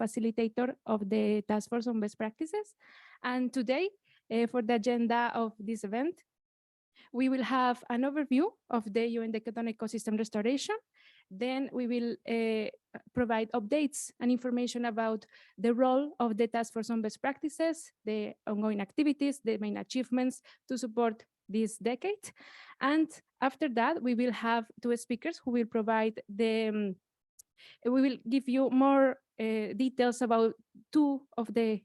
facilitator of the Task Force on Best Practices. And today, for the agenda of this event, we will have an overview of the UN Decade on Ecosystem Restoration. Then we will provide updates and information about the role of the Task Force on Best Practices, the ongoing activities, the main achievements to support this decade. And after that, we will have two speakers who will provide we will give you more details about two of the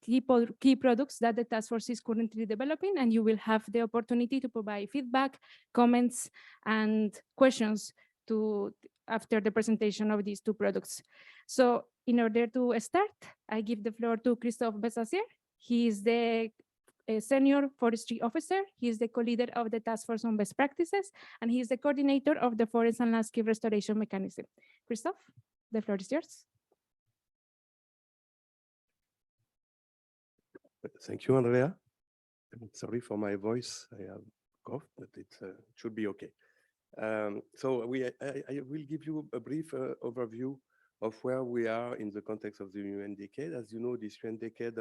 key products that the task force is currently developing, and you will have the opportunity to provide feedback, comments, and questions after the presentation of these two products. So in order to start, I give the floor to Christophe Besacier. He is the senior forestry officer. He is the co-leader of the Task Force on Best Practices, and he is the coordinator of the Forest and Landscape Restoration Mechanism. Christophe, the floor is yours. Thank you, Andrea. Sorry for my voice. I have cough, but it should be okay. So I will give you a brief overview of where we are in the context of the UN Decade. As you know, this UN Decade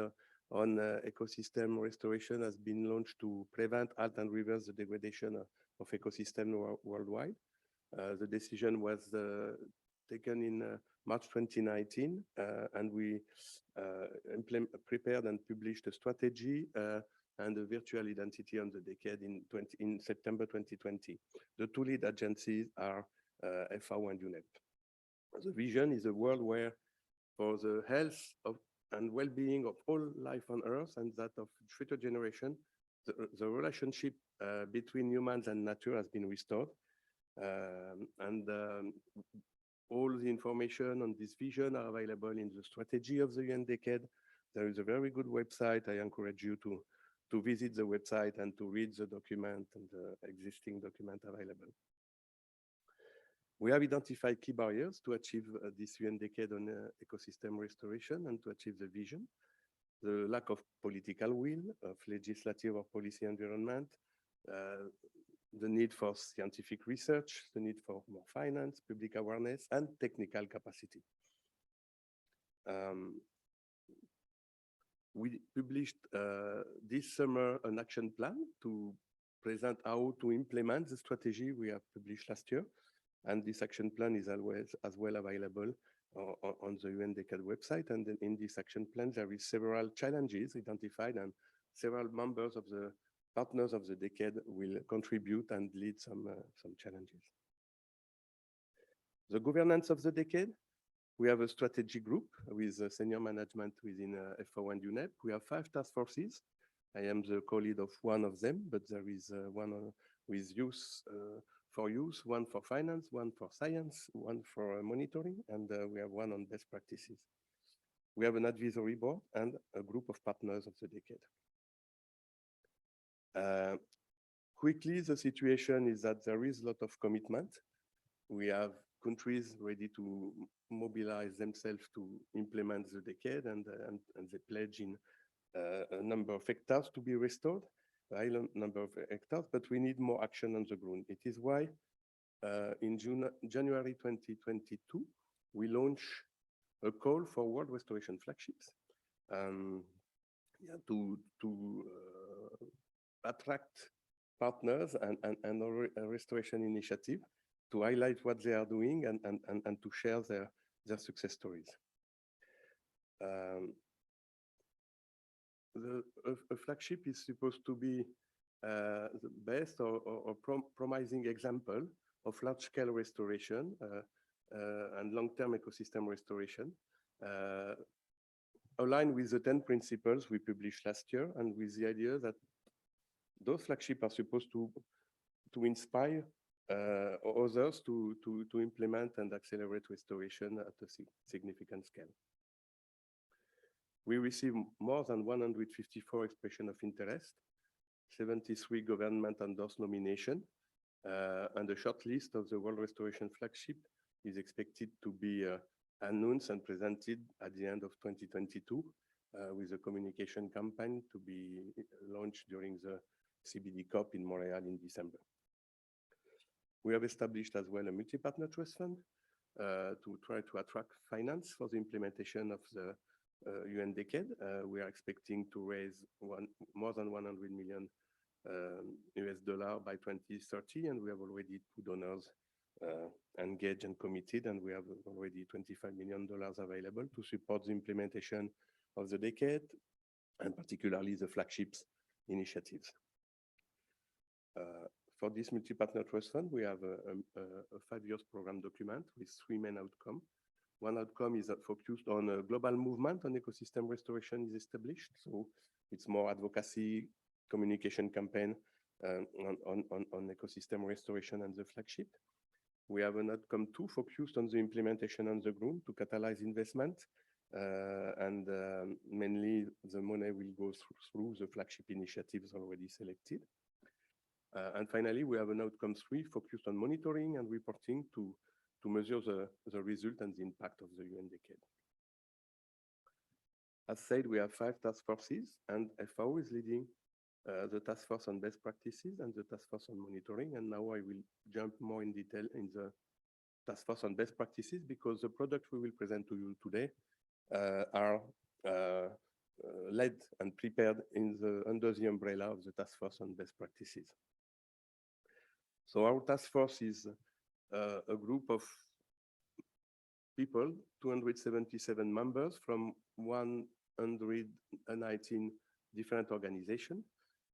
on ecosystem restoration has been launched to prevent, halt, and reverse the degradation of ecosystem worldwide. The decision was taken in March 2019, and we prepared and published a strategy and a virtual identity on the decade in September 2020. The two lead agencies are FAO and UNEP. The vision is a world where, for the health and well-being of all life on Earth and that of future generation, the relationship between humans and nature has been restored. All the information on this vision are available in the strategy of the UN Decade. There is a very good website. I encourage you to visit the website and to read the document and the existing document available. We have identified key barriers to achieve this UN Decade on ecosystem restoration and to achieve the vision. The lack of political will, of legislative or policy environment, the need for scientific research, the need for more finance, public awareness, and technical capacity. We published this summer an action plan to present how to implement the strategy we have published last year. And this action plan is always as well available on the UN Decade website. And then in this action plan, there is several challenges identified, and several members of the partners of the decade will contribute and lead some challenges. The governance of the decade, we have a strategy group with senior management within FAO and UNEP. We have 5 task forces. I am the co-lead of one of them, but there is one with youth, for youth, one for finance, one for science, one for monitoring, and we have one on best practices. We have an advisory board and a group of partners of the decade. Quickly, the situation is that there is a lot of commitment. We have countries ready to mobilize themselves to implement the decade, and they pledge in a number of hectares to be restored, a high number of hectares, but we need more action on the ground. It is why in January 2022, we launch a call for world restoration flagships to attract partners and a restoration initiative to highlight what they are doing and to share their success stories. A flagship is supposed to be the best or promising example of large-scale restoration and long-term ecosystem restoration, aligned with the 10 principles we published last year, and with the idea that those flagships are supposed to inspire others to implement and accelerate restoration at a significant scale. We received more than 154 expressions of interest, 73 government-endorsed nominations, and a short list of the World Restoration Flagship is expected to be announced and presented at the end of 2022, with a communication campaign to be launched during the CBD COP in Montreal in December. We have established as well a multi-partner trust fund to try to attract finance for the implementation of the UN decade. We are expecting to raise more than 100 million US dollar by 2030, and we have already 2 donors engaged and committed, and we have already $25 million available to support the implementation of the decade, and particularly the flagships initiatives. For this multi-partner trust fund, we have a 5-year program document with 3 main outcomes. One outcome is focused on a global movement on ecosystem restoration is established. So it's more advocacy, communication campaign on ecosystem restoration and the flagship. We have an outcome 2 focused on the implementation on the ground to catalyze investment. And mainly the money will go through the flagship initiatives already selected. And finally, we have an outcome 3 focused on monitoring and reporting to measure the result and the impact of the UN decade. As said, we have 5 task forces, and FAO is leading the task force on best practices and the task force on monitoring. And now I will jump more in detail in the task force on best practices, because the products we will present to you today are led and prepared under the umbrella of the task force on best practices. So our task force is a group of people, 277 members from 119 different organizations.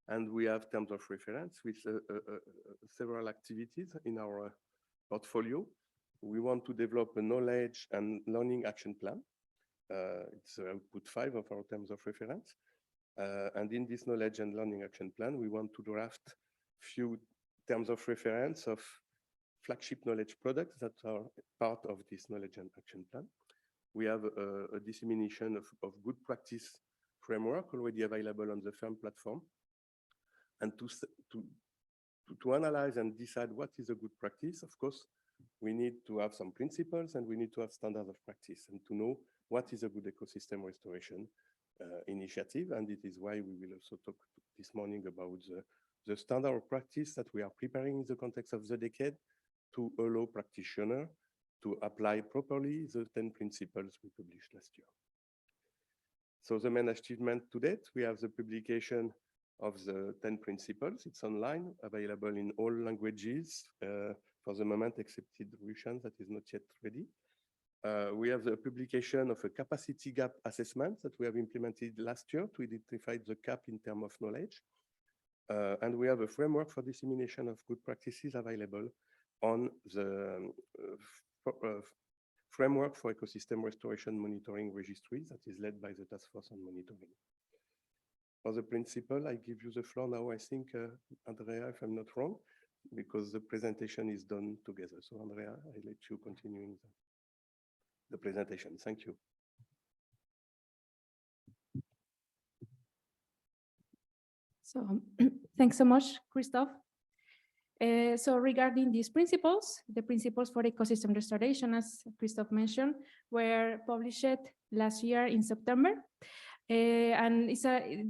And we have terms of reference with several activities in our portfolio. We want to develop a knowledge and learning action plan. It's output 5 of our terms of reference. And in this knowledge and learning action plan, we want to draft few terms of reference of flagship knowledge products that are part of this knowledge and action plan. We have a dissemination of good practice framework already available on the FAM platform. And to analyze and decide what is a good practice, of course, we need to have some principles and we need to have standards of practice and to know what is a good ecosystem restoration initiative. And it is why we will also talk this morning about the standard of practice that we are preparing in the context of the decade to allow practitioners to apply properly the 10 principles we published last year. So the main achievement to date, we have the publication of the 10 principles. It's online, available in all languages for the moment, excepted Russian, that is not yet ready. We have the publication of a capacity gap assessment that we have implemented last year to identify the gap in terms of knowledge. And we have a framework for dissemination of good practices available on the framework for ecosystem restoration monitoring registry that is led by the Task Force on Monitoring. For the principle, I give you the floor now, I think, Andrea, if I'm not wrong, because the presentation is done together. So Andrea, I let you continue the presentation. Thank you. So thanks so much, Christophe. So regarding these principles, the principles for ecosystem restoration, as Christophe mentioned, were published last year in September. And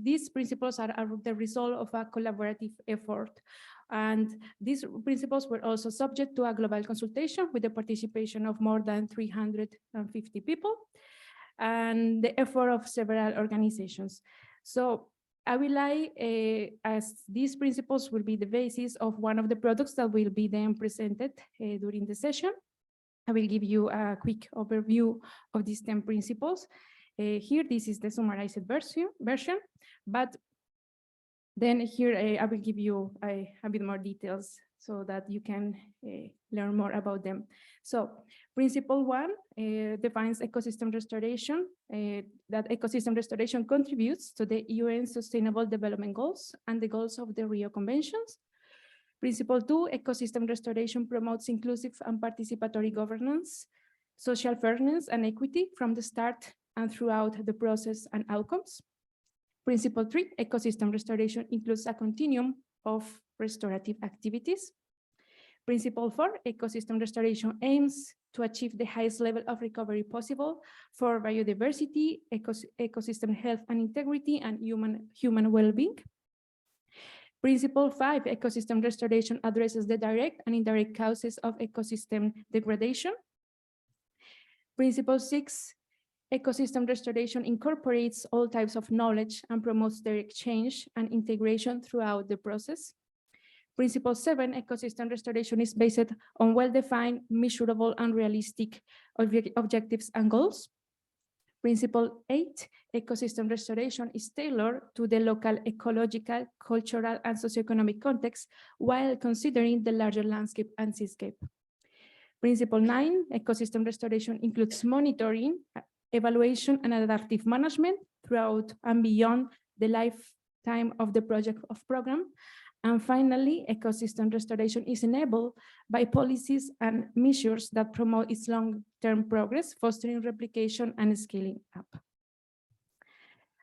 these principles are the result of a collaborative effort. And these principles were also subject to a global consultation with the participation of more than 350 people and the effort of several organizations. So I will as these principles will be the basis of one of the products that will be then presented during the session. I will give you a quick overview of these 10 principles. Here, this is the summarized version, but then here I will give you a bit more details so that you can learn more about them. So principle 1 defines ecosystem restoration, that ecosystem restoration contributes to the UN Sustainable Development Goals and the goals of the Rio Conventions. Principle 2, ecosystem restoration promotes inclusive and participatory governance, social fairness and equity from the start and throughout the process and outcomes. Principle 3, ecosystem restoration includes a continuum of restorative activities. Principle 4, ecosystem restoration aims to achieve the highest level of recovery possible for biodiversity, ecosystem health and integrity, and human well-being. Principle 5, ecosystem restoration addresses the direct and indirect causes of ecosystem degradation. Principle 6, ecosystem restoration incorporates all types of knowledge and promotes their exchange and integration throughout the process. Principle 7, ecosystem restoration is based on well-defined, measurable, and realistic objectives and goals. Principle 8, ecosystem restoration is tailored to the local ecological, cultural, and socioeconomic context while considering the larger landscape and seascape. Principle 9, ecosystem restoration includes monitoring, evaluation, and adaptive management throughout and beyond the lifetime of the project of program. And finally, ecosystem restoration is enabled by policies and measures that promote its long-term progress, fostering replication and scaling up.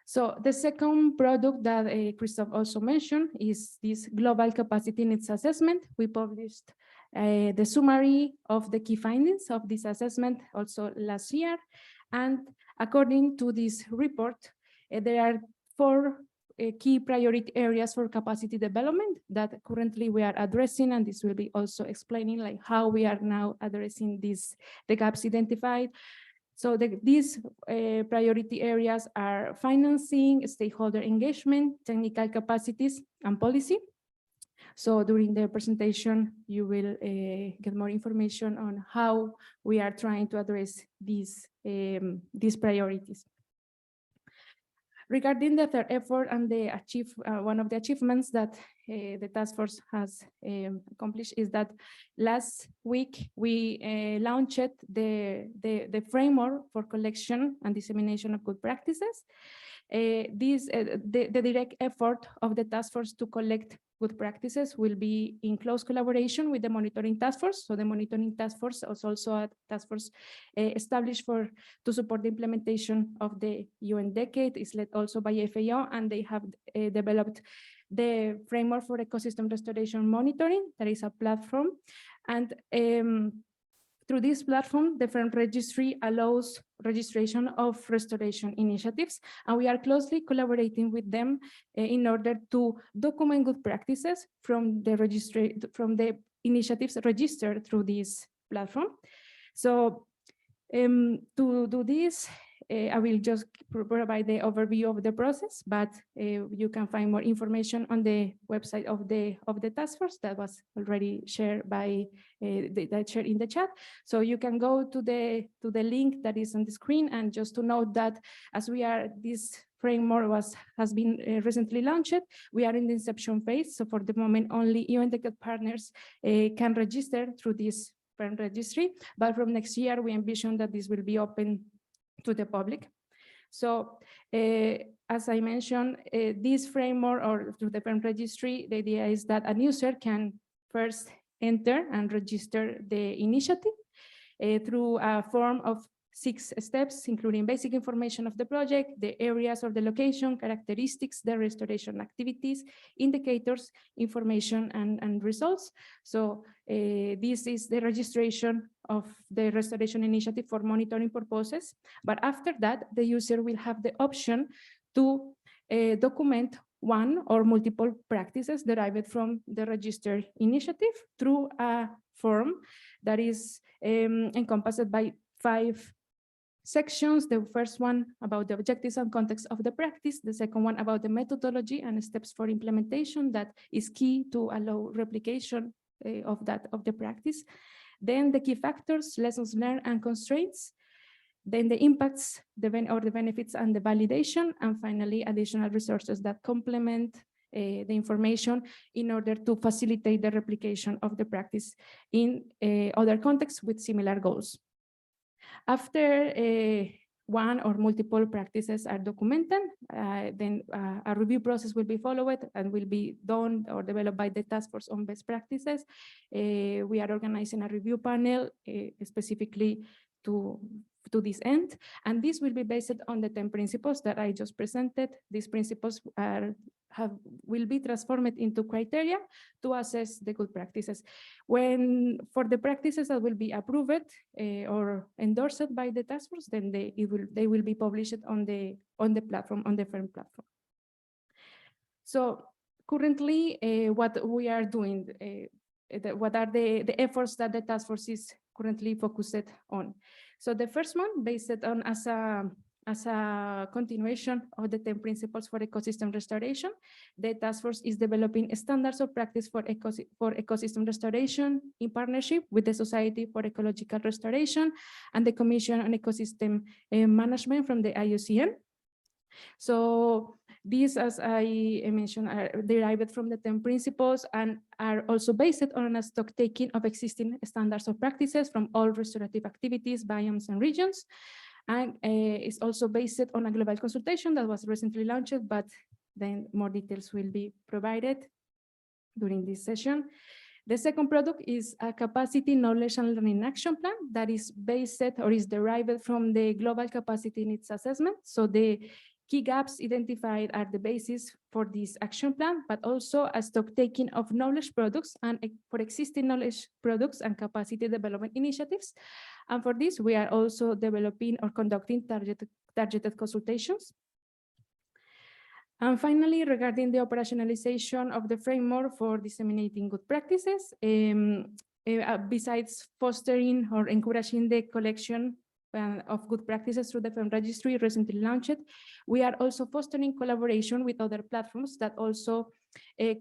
So the second product that Christophe also mentioned is this global capacity needs assessment. We published the summary of the key findings of this assessment also last year. And according to this report, there are 4 key priority areas for capacity development that currently we are addressing, and this will be also explaining like how we are now addressing the gaps identified. So these priority areas are financing, stakeholder engagement, technical capacities, and policy. So during the presentation, you will get more information on how we are trying to address these priorities. Regarding the third effort and one of the achievements that the task force has accomplished is that last week we launched the framework for collection and dissemination of good practices. The direct effort of the task force to collect good practices will be in close collaboration with the monitoring task force. So the monitoring task force is also a task force established to support the implementation of the UN decade. It's led also by FAO, and they have developed the framework for ecosystem restoration monitoring. That is a platform, and through this platform, the FAO registry allows registration of restoration initiatives, and we are closely collaborating with them in order to document good practices from the initiatives registered through this platform. So to do this, I will just provide the overview of the process, but you can find more information on the website of the task force that was already shared by shared in the chat. So you can go to the link that is on the screen, and just to note that as this framework has been recently launched, we are in the inception phase. So for the moment, only UN decade partners can register through this FAO registry, but from next year, we envision that this will be open to the public. So as I mentioned, this framework or through the FAO registry, the idea is that a user can first enter and register the initiative through a form of 6 steps, including basic information of the project, the areas or the location, characteristics, the restoration activities, indicators, information, and results. So this is the registration of the restoration initiative for monitoring purposes. But after that, the user will have the option to document one or multiple practices derived from the registered initiative through a form that is encompassed by 5 sections. The first one about the objectives and context of the practice, the second one about the methodology and steps for implementation that is key to allow replication of the practice. Then the key factors, lessons learned and constraints, then the impacts, the benefits and the validation, and finally additional resources that complement the information in order to facilitate the replication of the practice in other contexts with similar goals. After one or multiple practices are documented, then a review process will be followed and will be done or developed by the task force on best practices. We are organizing a review panel specifically to this end, and this will be based on the 10 principles that I just presented. These principles will be transformed into criteria to assess the good practices. For the practices that will be approved or endorsed by the task force, then they will be published on the platform, on the FAO platform. So currently, what we are doing, what are the efforts that the task force is currently focused on? So the first one, based on as a continuation of the 10 principles for ecosystem restoration, the task force is developing standards of practice for ecosystem restoration in partnership with the Society for Ecological Restoration and the Commission on Ecosystem Management from the IUCN. So these, as I mentioned, are derived from the 10 principles and are also based on a stock taking of existing standards of practices from all restorative activities, biomes, and regions. And it's also based on a global consultation that was recently launched, but then more details will be provided during this session. The second product is a capacity, knowledge, and learning action plan that is based or is derived from the global capacity needs assessment. So the key gaps identified are the basis for this action plan, but also a stock taking of knowledge products and for existing knowledge products and capacity development initiatives. And for this, we are also developing or conducting targeted consultations. And finally, regarding the operationalization of the framework for disseminating good practices, besides fostering or encouraging the collection of good practices through the FAO registry recently launched, we are also fostering collaboration with other platforms that also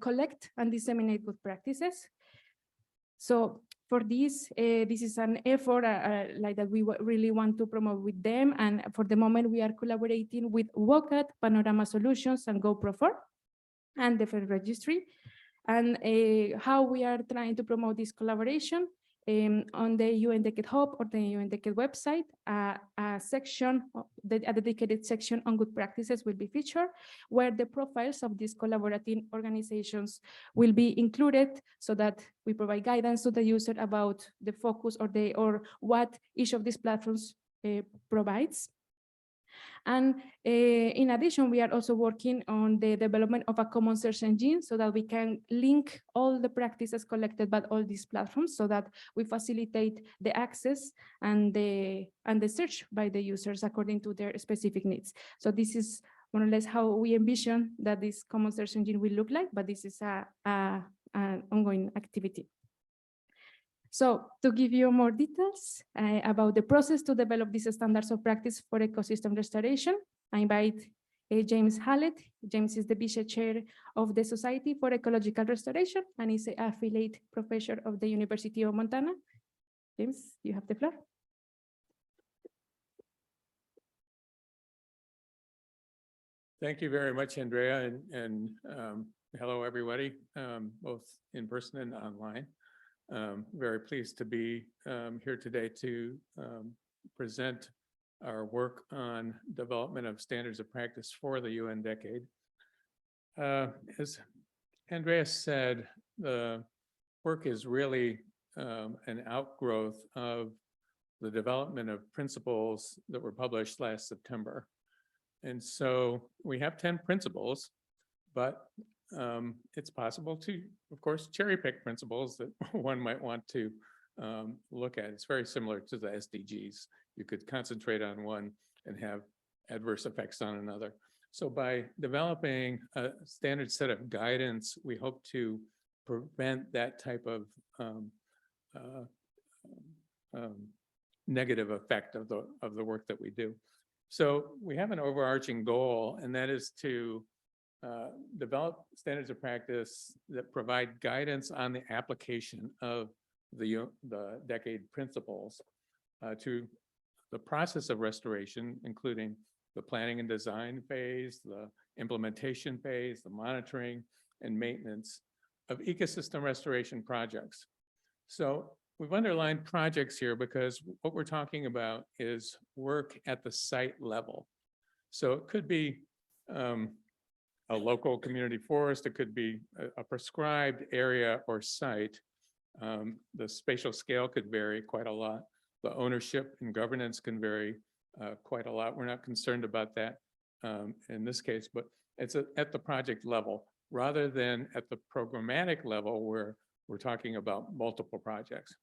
collect and disseminate good practices. So for this, this is an effort like that we really want to promote with them. And for the moment, we are collaborating with WCAT, Panorama Solutions, and GoPro4, and the FAO registry. And how we are trying to promote this collaboration on the UN Decade Hub or the UN Decade website, a section, a dedicated section on good practices will be featured, where the profiles of these collaborating organizations will be included, so that we provide guidance to the user about the focus or what each of these platforms provides. And in addition, we are also working on the development of a common search engine so that we can link all the practices collected by all these platforms, so that we facilitate the access and the search by the users according to their specific needs. So this is more or less how we envision that this common search engine will look like, but this is an ongoing activity. So to give you more details about the process to develop these standards of practice for ecosystem restoration, I invite James Hallett. James is the vice chair of the Society for Ecological Restoration and is an affiliate professor of the University of Montana. James, you have the floor. Thank you very much, Andrea, and hello, everybody, both in person and online. Very pleased to be here today to present our work on development of standards of practice for the UN Decade. As Andrea said, the work is really an outgrowth of the development of principles that were published last September. And so we have 10 principles, but it's possible to, of course, cherry pick principles that one might want to look at. It's very similar to the SDGs. You could concentrate on one and have adverse effects on another. So by developing a standard set of guidance, we hope to prevent that type of negative effect of the work that we do. So we have an overarching goal, and that is to develop standards of practice that provide guidance on the application of the decade principles to the process of restoration, including the planning and design phase, the implementation phase, the monitoring and maintenance of ecosystem restoration projects. So we've underlined projects here because what we're talking about is work at the site level. So it could be a local community forest, it could be a prescribed area or site. The spatial scale could vary quite a lot. The ownership and governance can vary quite a lot. We're not concerned about that in this case, but it's at the project level rather than at the programmatic level where we're talking about multiple projects.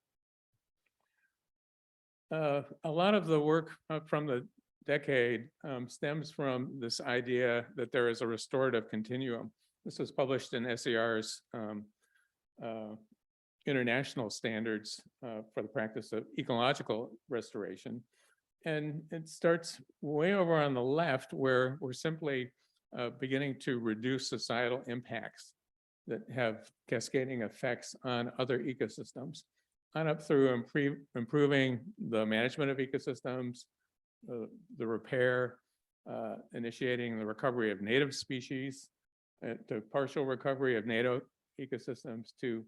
A lot of the work from the decade stems from this idea that there is a restorative continuum. This was published in SER's international standards for the practice of ecological restoration, And it starts way over on the left where we're simply beginning to reduce societal impacts that have cascading effects on other ecosystems, on up through improving the management of ecosystems, the repair, initiating the recovery of native species, to partial recovery of native ecosystems, to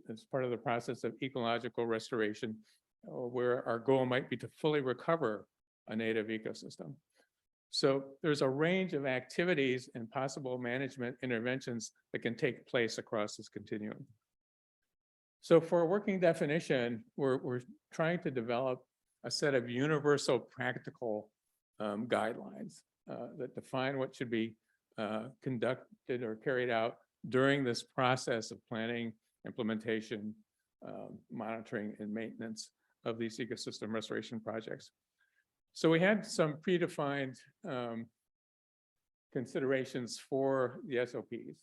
as part of the process of ecological restoration, where our goal might be to fully recover a native ecosystem. So there's a range of activities and possible management interventions that can take place across this continuum. So for a working definition, we're trying to develop a set of universal practical guidelines that define what should be conducted or carried out during this process of planning, implementation, monitoring, and maintenance of these ecosystem restoration projects. So we had some predefined considerations for the SOPs.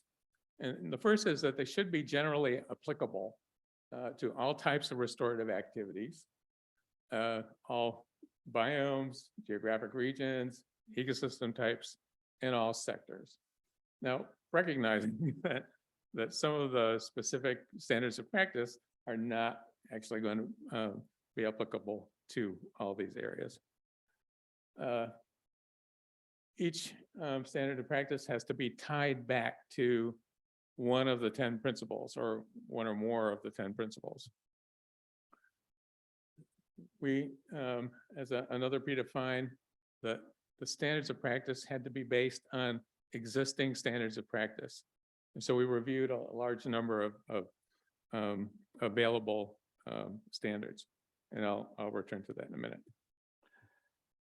And the first is that they should be generally applicable to all types of restorative activities, all biomes, geographic regions, ecosystem types, and all sectors. Now, recognizing that some of the specific standards of practice are not actually going to be applicable to all these areas. Each standard of practice has to be tied back to one of the 10 principles or one or more of the 10 principles. We, as another predefined, that the standards of practice had to be based on existing standards of practice. And so we reviewed a large number of available standards, and I'll return to that in a minute.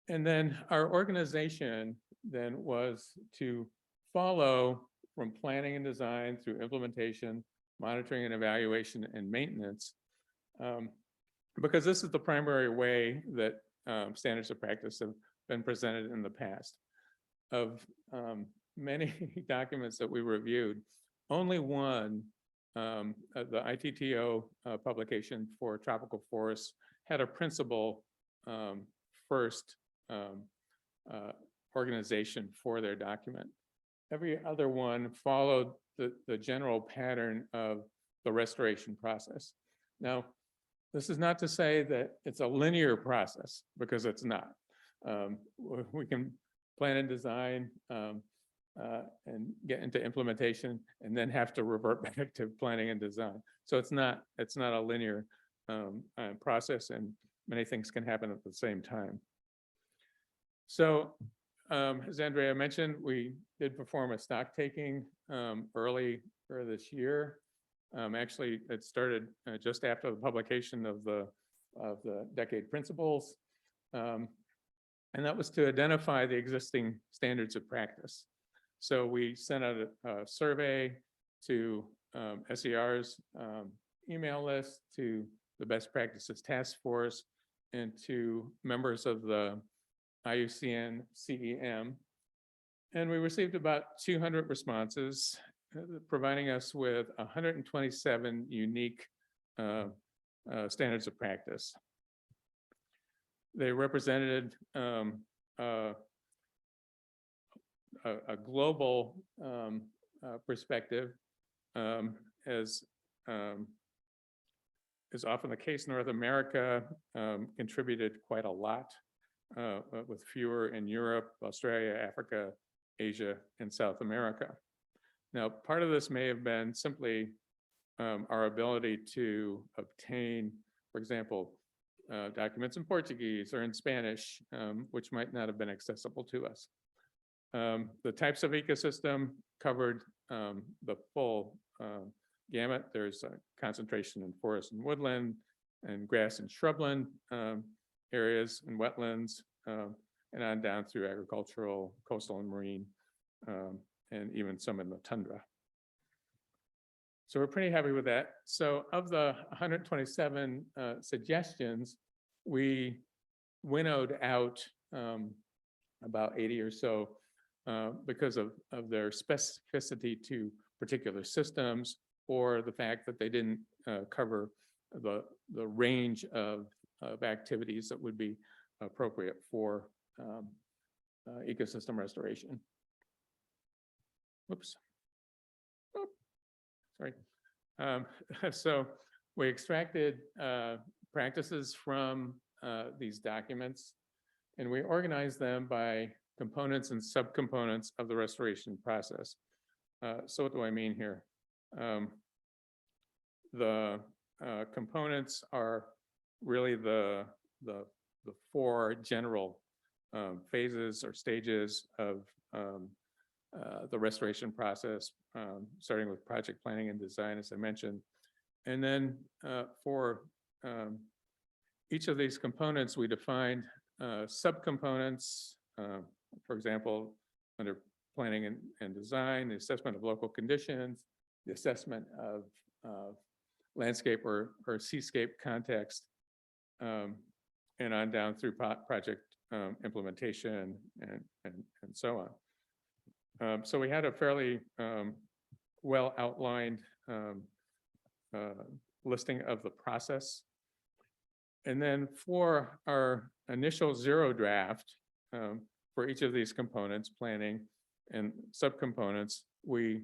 And then our organization then was to follow from planning and design through implementation, monitoring and evaluation, and maintenance, because this is the primary way that standards of practice have been presented in the past. Of many documents that we reviewed, only one, the ITTO publication for tropical forests, had a principle first organization for their document. Every other one followed the general pattern of the restoration process. Now, this is not to say that it's a linear process, because it's not. We can plan and design and get into implementation and then have to revert back to planning and design. So it's not a linear process, and many things can happen at the same time. So as Andrea mentioned, we did perform a stock taking earlier this year. Actually, it started just after the publication of the decade principles. And that was to identify the existing standards of practice. So we sent out a survey to SER's email list, to the Best Practices Task Force, and to members of the IUCN CEM. And we received about 200 responses, providing us with 127 unique standards of practice. They represented a global perspective, as is often the case. North America contributed quite a lot, with fewer in Europe, Australia, Africa, Asia, and South America. Now, part of this may have been simply our ability to obtain, for example, documents in Portuguese or in Spanish, which might not have been accessible to us. The types of ecosystem covered the full gamut. There's a concentration in forest and woodland, and grass and shrubland areas, and wetlands, and on down through agricultural, coastal, and marine, and even some in the tundra. So we're pretty happy with that. So of the 127 suggestions, we winnowed out about 80 or so because of their specificity to particular systems, or the fact that they didn't cover the range of of activities that would be appropriate for ecosystem restoration. Whoops. Oh, sorry. So we extracted practices from these documents, and we organized them by components and subcomponents of the restoration process. So what do I mean here? The components are really the four general phases or stages of the restoration process, starting with project planning and design, as I mentioned. And then for each of these components, we defined subcomponents, for example, under planning and design, the assessment of local conditions, the assessment of landscape or seascape context, and on down through project implementation and so on. So we had a fairly well outlined listing of the process. And then for our initial zero draft for each of these components, planning and subcomponents, we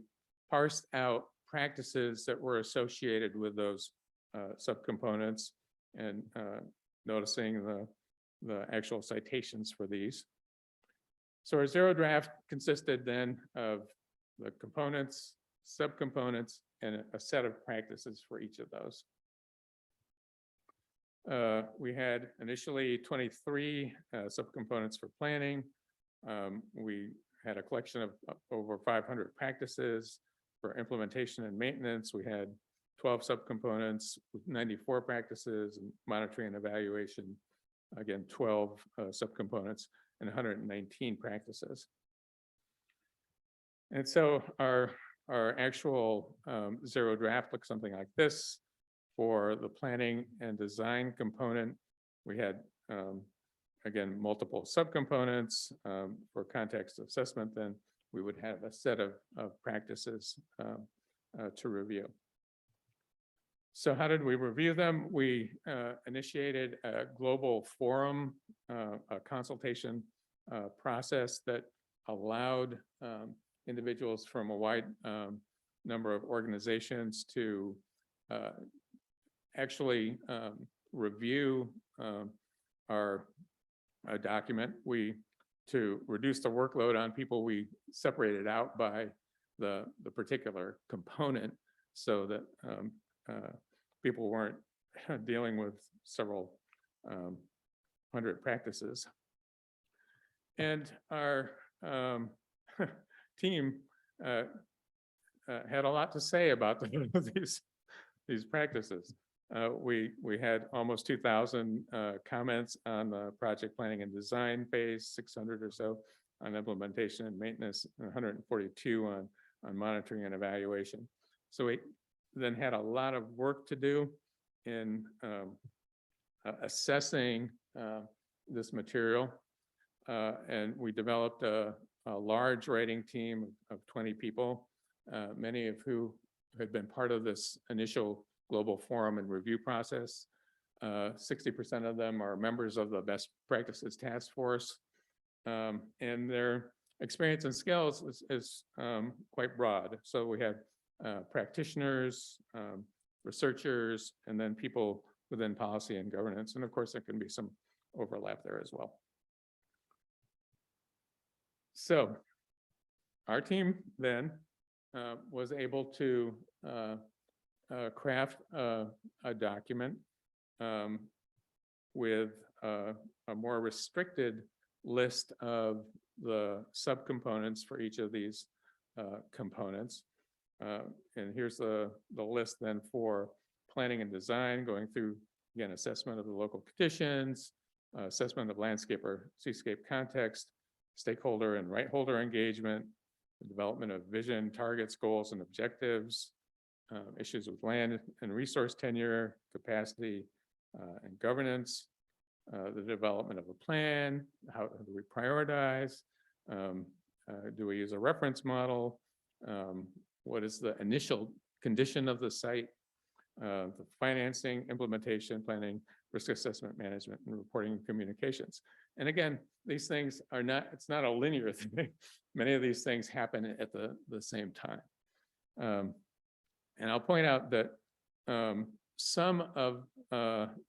parsed out practices that were associated with those subcomponents and noticing the actual citations for these. So our zero draft consisted then of the components, subcomponents, and a set of practices for each of those. We had initially 23 subcomponents for planning. We had a collection of over 500 practices. For implementation and maintenance, we had 12 subcomponents with 94 practices, and monitoring and evaluation, again, 12 subcomponents and 119 practices. And so our actual zero draft looks something like this. For the planning and design component, we had, again, multiple subcomponents. For context assessment, then we would have a set of practices to review. So how did we review them? We initiated a global forum, a consultation process that allowed individuals from a wide number of organizations to actually review our document. To reduce the workload on people, we separated out by the particular component so that people weren't dealing with several hundred practices. And our team had a lot to say about these practices. We had almost 2,000 comments on the project planning and design phase, 600 or so on implementation and maintenance, and 142 on monitoring and evaluation. So we then had a lot of work to do in assessing this material. And we developed a large writing team of 20 people, many of who had been part of this initial global forum and review process. 60% of them are members of the Best Practices Task Force. And their experience and skills is quite broad. So we had practitioners, researchers, and then people within policy and governance. And of course, there can be some overlap there as well. So our team then was able to craft a document with a more restricted list of the subcomponents for each of these components. And here's the list then for planning and design, going through, again, assessment of the local conditions, assessment of landscape or seascape context, stakeholder and right holder engagement, the development of vision, targets, goals, and objectives, issues with land and resource tenure, capacity, and governance, the development of a plan, how do we prioritize, do we use a reference model, what is the initial condition of the site, the financing, implementation, planning, risk assessment, management, and reporting and communications. And again, these things are not, it's not a linear thing. Many of these things happen at the same time. And I'll point out that some of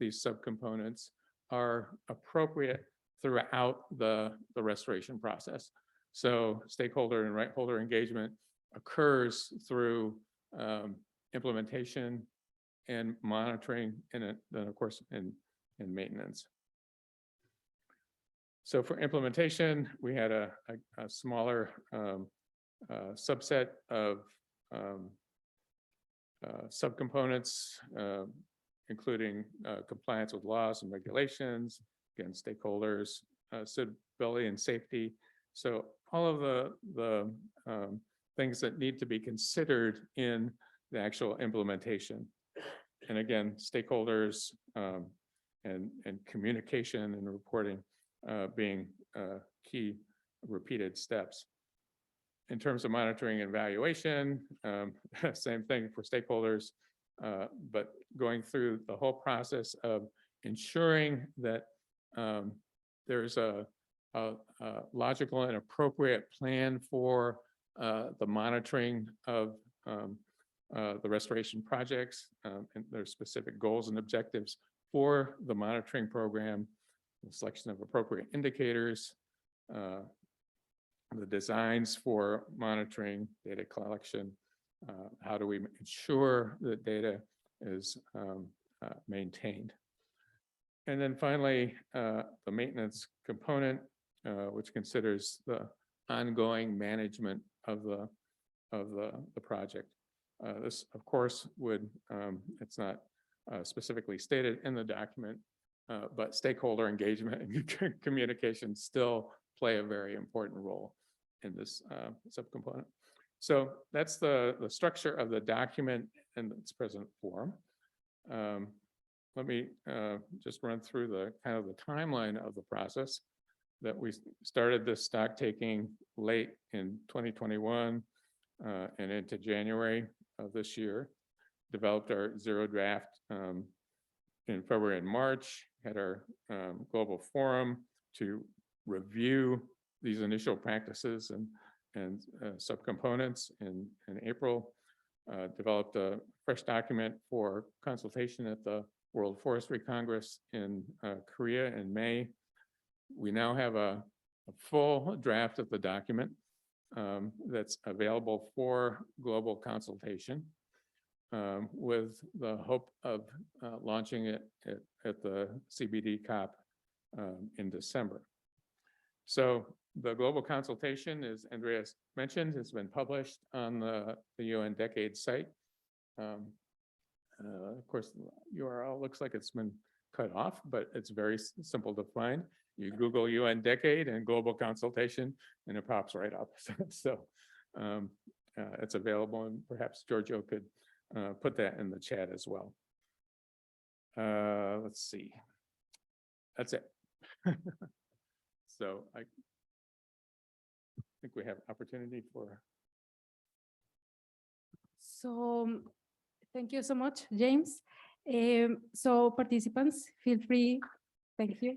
these subcomponents are appropriate throughout the restoration process. So stakeholder and right holder engagement occurs through implementation and monitoring, and then of course in maintenance. So for implementation, we had a smaller subset of subcomponents, including compliance with laws and regulations, again, stakeholders, suitability and safety. So all of the things that need to be considered in the actual implementation. And again, stakeholders and communication and reporting being key repeated steps. In terms of monitoring and evaluation, same thing for stakeholders, but going through the whole process of ensuring that there's a logical and appropriate plan for the monitoring of the restoration projects, and their specific goals and objectives for the monitoring program, the selection of appropriate indicators, the designs for monitoring, data collection, how do we ensure that data is maintained. And then finally, the maintenance component, which considers the ongoing management of the project. This, of course, would, it's not specifically stated in the document, but stakeholder engagement and communication still play a very important role in this subcomponent. So that's the structure of the document in its present form. Let me just run through the kind of the timeline of the process that we started this stock taking late in 2021 and into January of this year. Developed our zero draft in February and March, had our global forum to review these initial practices and subcomponents in April. Developed a fresh document for consultation at the World Forestry Congress in Korea in May. We now have a full draft of the document that's available for global consultation, with the hope of launching it at the CBD COP in December. So the global consultation, as Andrea mentioned, has been published on the UN Decade site. Of course, the URL looks like it's been cut off, but it's very simple to find. You Google UN Decade and global consultation, and it pops right up. So it's available, and perhaps Giorgio could put that in the chat as well. Let's see. That's it. So I think we have opportunity for. So thank you so much, James. So participants, feel free, thank you.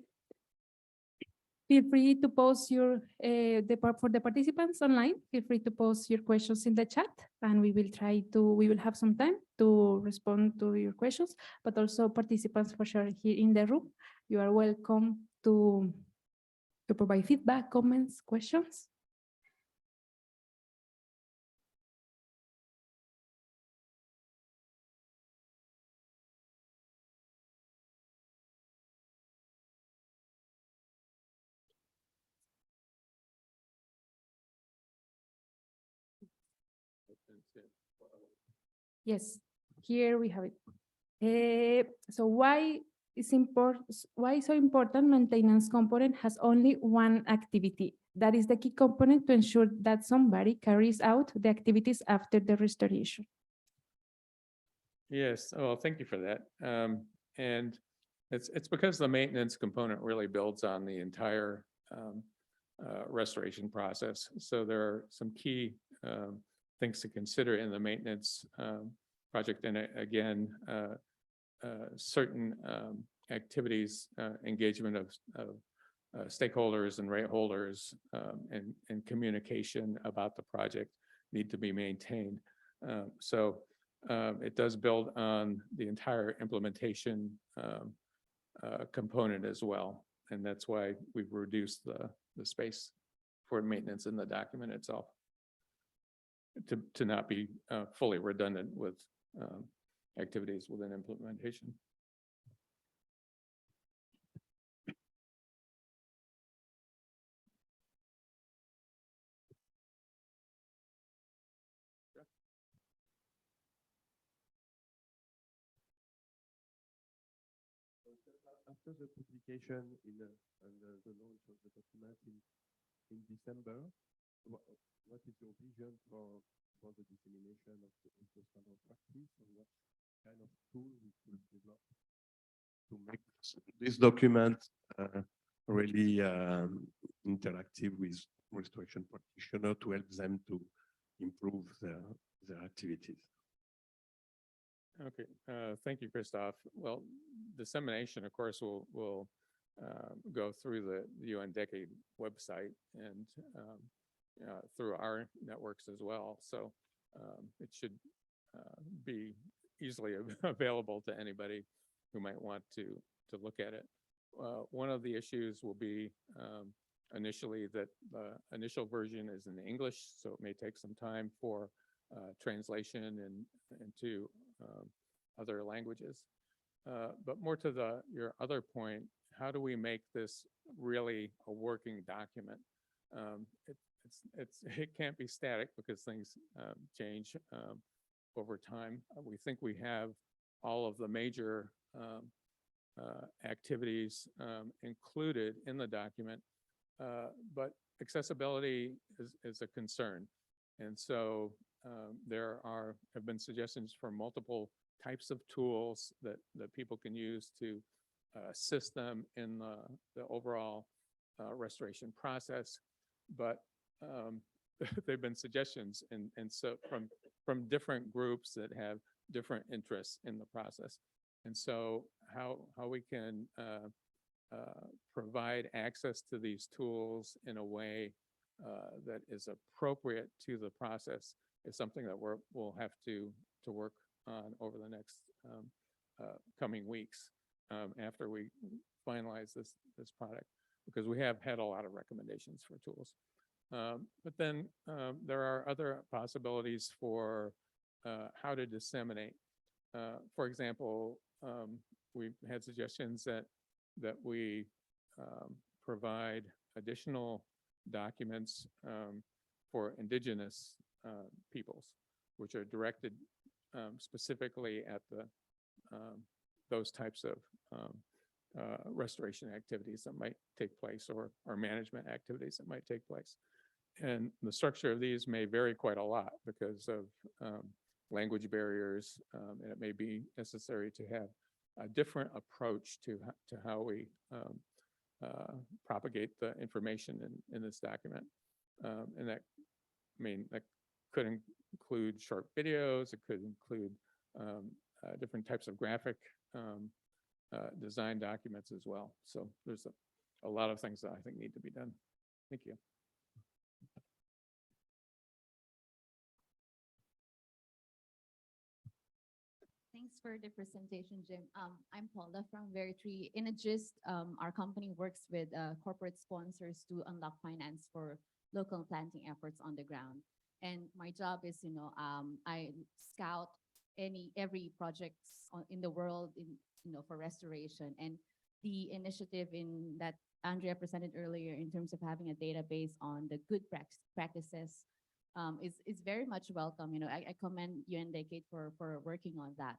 Feel free to post your, for the participants online, feel free to post your questions in the chat, and we will have some time to respond to your questions, but also participants for sure here in the room, you are welcome to provide feedback, comments, questions. Yes, here we have it. So why is so important maintenance component has only one activity? That is the key component to ensure that somebody carries out the activities after the restoration. Yes, well, thank you for that. And it's because the maintenance component really builds on the entire restoration process. So there are some key things to consider in the maintenance project. And again, certain activities, engagement of stakeholders and rate holders, and communication about the project need to be maintained. So it does build on the entire implementation component as well. And that's why we've reduced the space for maintenance in the document itself to not be fully redundant with activities within implementation. After the publication and the launch of the document in December, what is your vision for the dissemination of the standard practice, and what kind of tool we could develop to make this document really interactive with restoration practitioners to help them to improve their activities? Okay, thank you, Christophe. Well, dissemination, of course, will go through the UN Decade website and through our networks as well. So it should be easily available to anybody who might want to look at it. One of the issues will be initially that the initial version is in English, so it may take some time for translation into other languages. But more to your other point, how do we make this really a working document? It can't be static because things change over time. We think we have all of the major activitive included in the document, but accessibility is a concern. And so there have been suggestions for multiple types of tools that people can use to assist them in the overall restoration process. But there've been suggestions, and so from different groups that have different interests in the process. And so how we can provide access to these tools in a way that is appropriate to the process is something that we'll have to work on over the next coming weeks after we finalize this product, because we have had a lot of recommendations for tools. But then there are other possibilities for how to disseminate. For example, we've had suggestions that we provide additional documents for indigenous peoples, which are directed specifically at those types of restoration activities that might take place, or management activities that might take place. And the structure of these may vary quite a lot because of language barriers, and it may be necessary to have a different approach to how we propagate the information in this document. And that could include short videos, it could include different types of graphic design documents as well. So there's a lot of things that I think need to be done. Thank you. Thanks for the presentation, Jim. I'm Paula from Veritree. In a gist, our company works with corporate sponsors to unlock finance for local planting efforts on the ground. And my job is, I scout every projects in the world for restoration. And the initiative that Andrea presented earlier in terms of having a database on the good practices is very much welcome. I commend UN Decade for working on that.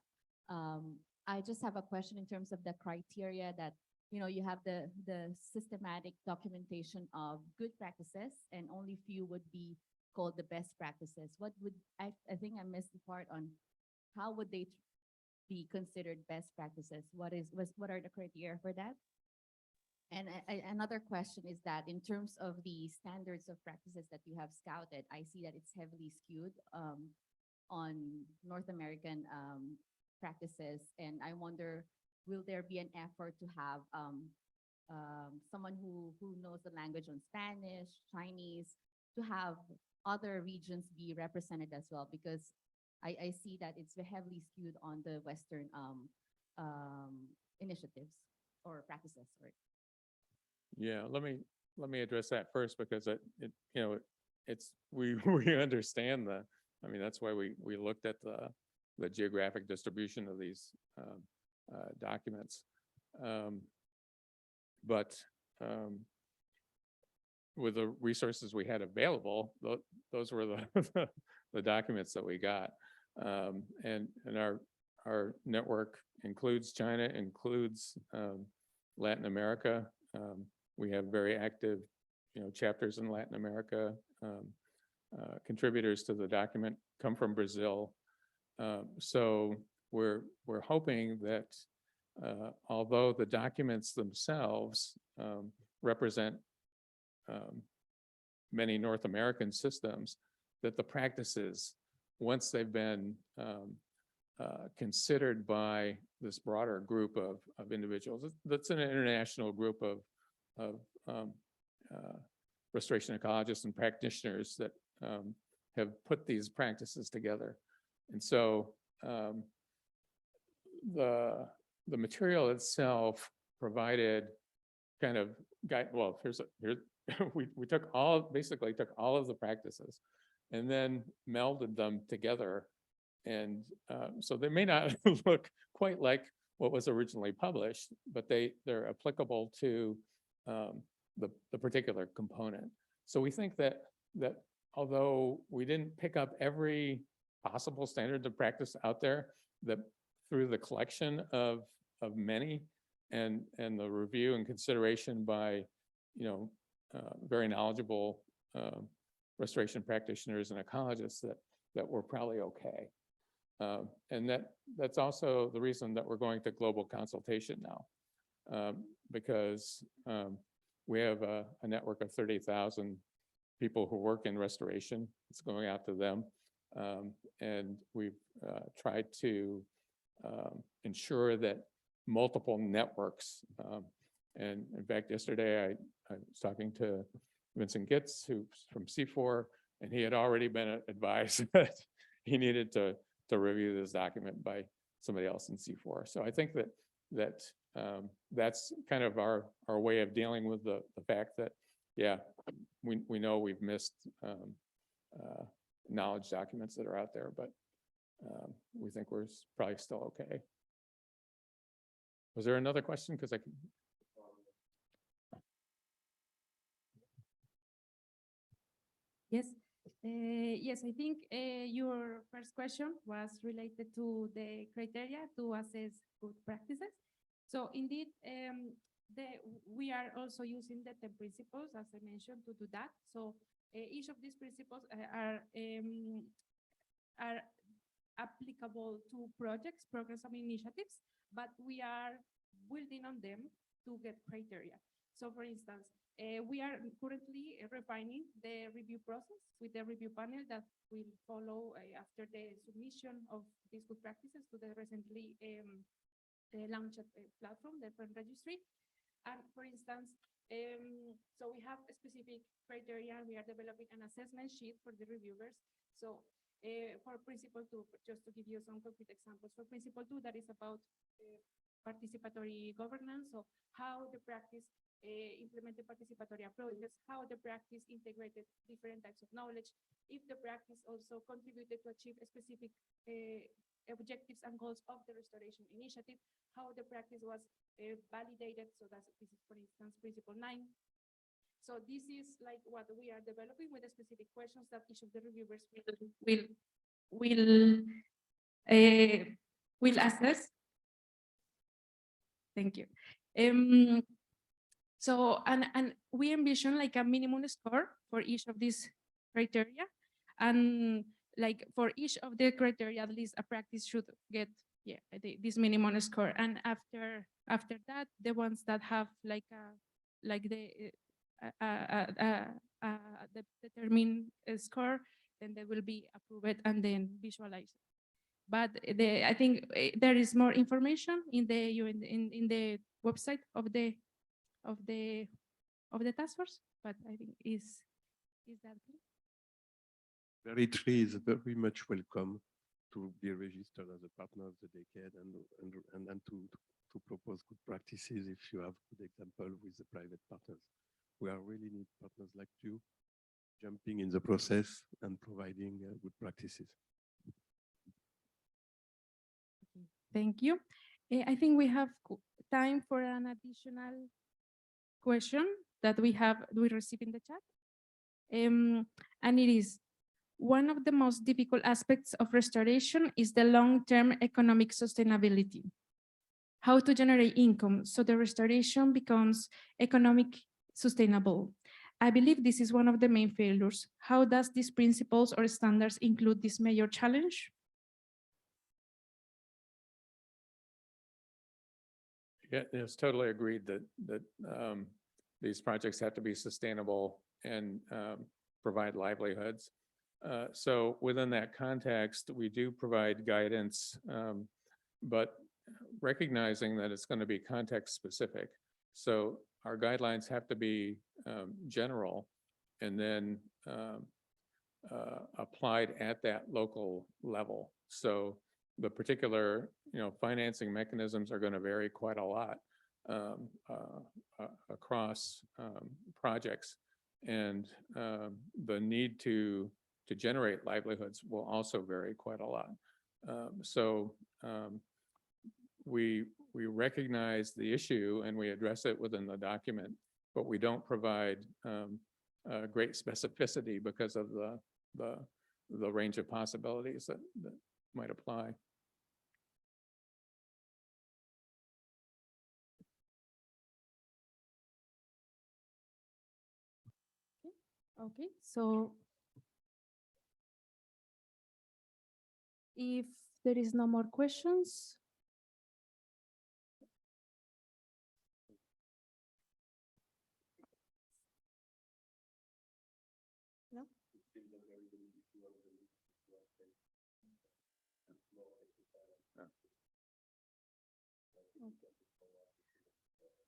I just have a question in terms of the criteria that, you have the systematic documentation of good practices, and only few would be called the best practices. I think I missed the part on how would they be considered best practices? What are the criteria for that? And another question is that in terms of the standards of practices that you have scouted, I see that it's heavily skewed on North American practices. And I wonder will there be an effort to have someone who knows the language on Spanish, Chinese, to have other regions be represented as well? Because I see that it's heavily skewed on the Western initiatives or practices. Sorry. Yeah, let me address that first because it's we we understand I mean, that's why we looked at the geographic distribution of these documents. But with the resources we had available, those were the the documents that we got. And our network includes China, includes Latin America. We have very active, chapters in Latin America. Contributors to the document come from Brazil. So we're hoping that although the documents themselves represent many North American systems, that the practices, once they've been considered by this broader group of individuals, that's an international group of restoration ecologists and practitioners that have put these practices together. And so the material itself provided kind of guide. Well, here's we basically took all of the practices and then melded them together. And so they may not look quite like what was originally published, but they're applicable to the particular component. So we think that although we didn't pick up every possible standard of practice out there, that through the collection of many and the review and consideration by very knowledgeable restoration practitioners and ecologists, that we're probably okay. And that's also the reason that we're going to global consultation now, because we have a network of 30,000 people who work in restoration. It's going out to them. And we've tried to ensure that multiple networks, and in fact, yesterday I was talking to Vincent Gitz, who's from C4, and he had already been advised that he needed to review this document by somebody else in C4. So I think that that's kind of our way of dealing with the fact that, yeah, we know we've missed knowledge documents that are out there, but we think we're probably still okay. Was there another question? Because I can. Yes. Yes, I think your first question was related to the criteria to assess good practices. So indeed, we are also using the 10 principles, as I mentioned, to do that. So each of these principles are applicable to projects, programs, and initiatives, but we are building on them to get criteria. So for instance, we are currently refining the review process with the review panel that will follow after the submission of these good practices to the recently launched platform, the FAO registry. And for instance, so we have a specific criteria. We are developing an assessment sheet for the reviewers. So for principle 2, just to give you some concrete examples, for principle 2, that is about participatory governance. So how the practice implemented participatory approaches, how the practice integrated different types of knowledge, if the practice also contributed to achieve a specific objectives and goals of the restoration initiative, how the practice was validated. So this is, for instance, principle 9. So this is like what we are developing with the specific questions that each of the reviewers will assess. Thank you. So, and we envision like a minimum score for each of these criteria. And like for each of the criteria, at least a practice should get this minimum score. And after that, the ones that have like the determined score, then they will be approved and then visualized. but I think there is more information in the in the website of the task force. But I think is that clear? Forestry is very much welcome to be registered as a partner of the decade and to propose good practices if you have good example with the private partners. We are really need partners like you jumping in the process and providing good practices. Thank you. I think we have time for an additional question that we received in the chat. And it is, one of the most difficult aspects of restoration is the long-term economic sustainability. How to generate income so the restoration becomes economic sustainable. I believe this is one of the main failures. How does these principles or standards include this major challenge? Yeah, it's totally agreed that these projects have to be sustainable and provide livelihoods. So within that context, we do provide guidance, but recognizing that it's going to be context specific. So our guidelines have to be general and then applied at that local level. So the particular, financing mechanisms are going to vary quite a lot across projects, and the need to generate livelihoods will also vary quite a lot. So we recognize the issue and we address it within the document, but we don't provide great specificity because of the range of possibilities that might apply. Okay, so if there is no more questions, no?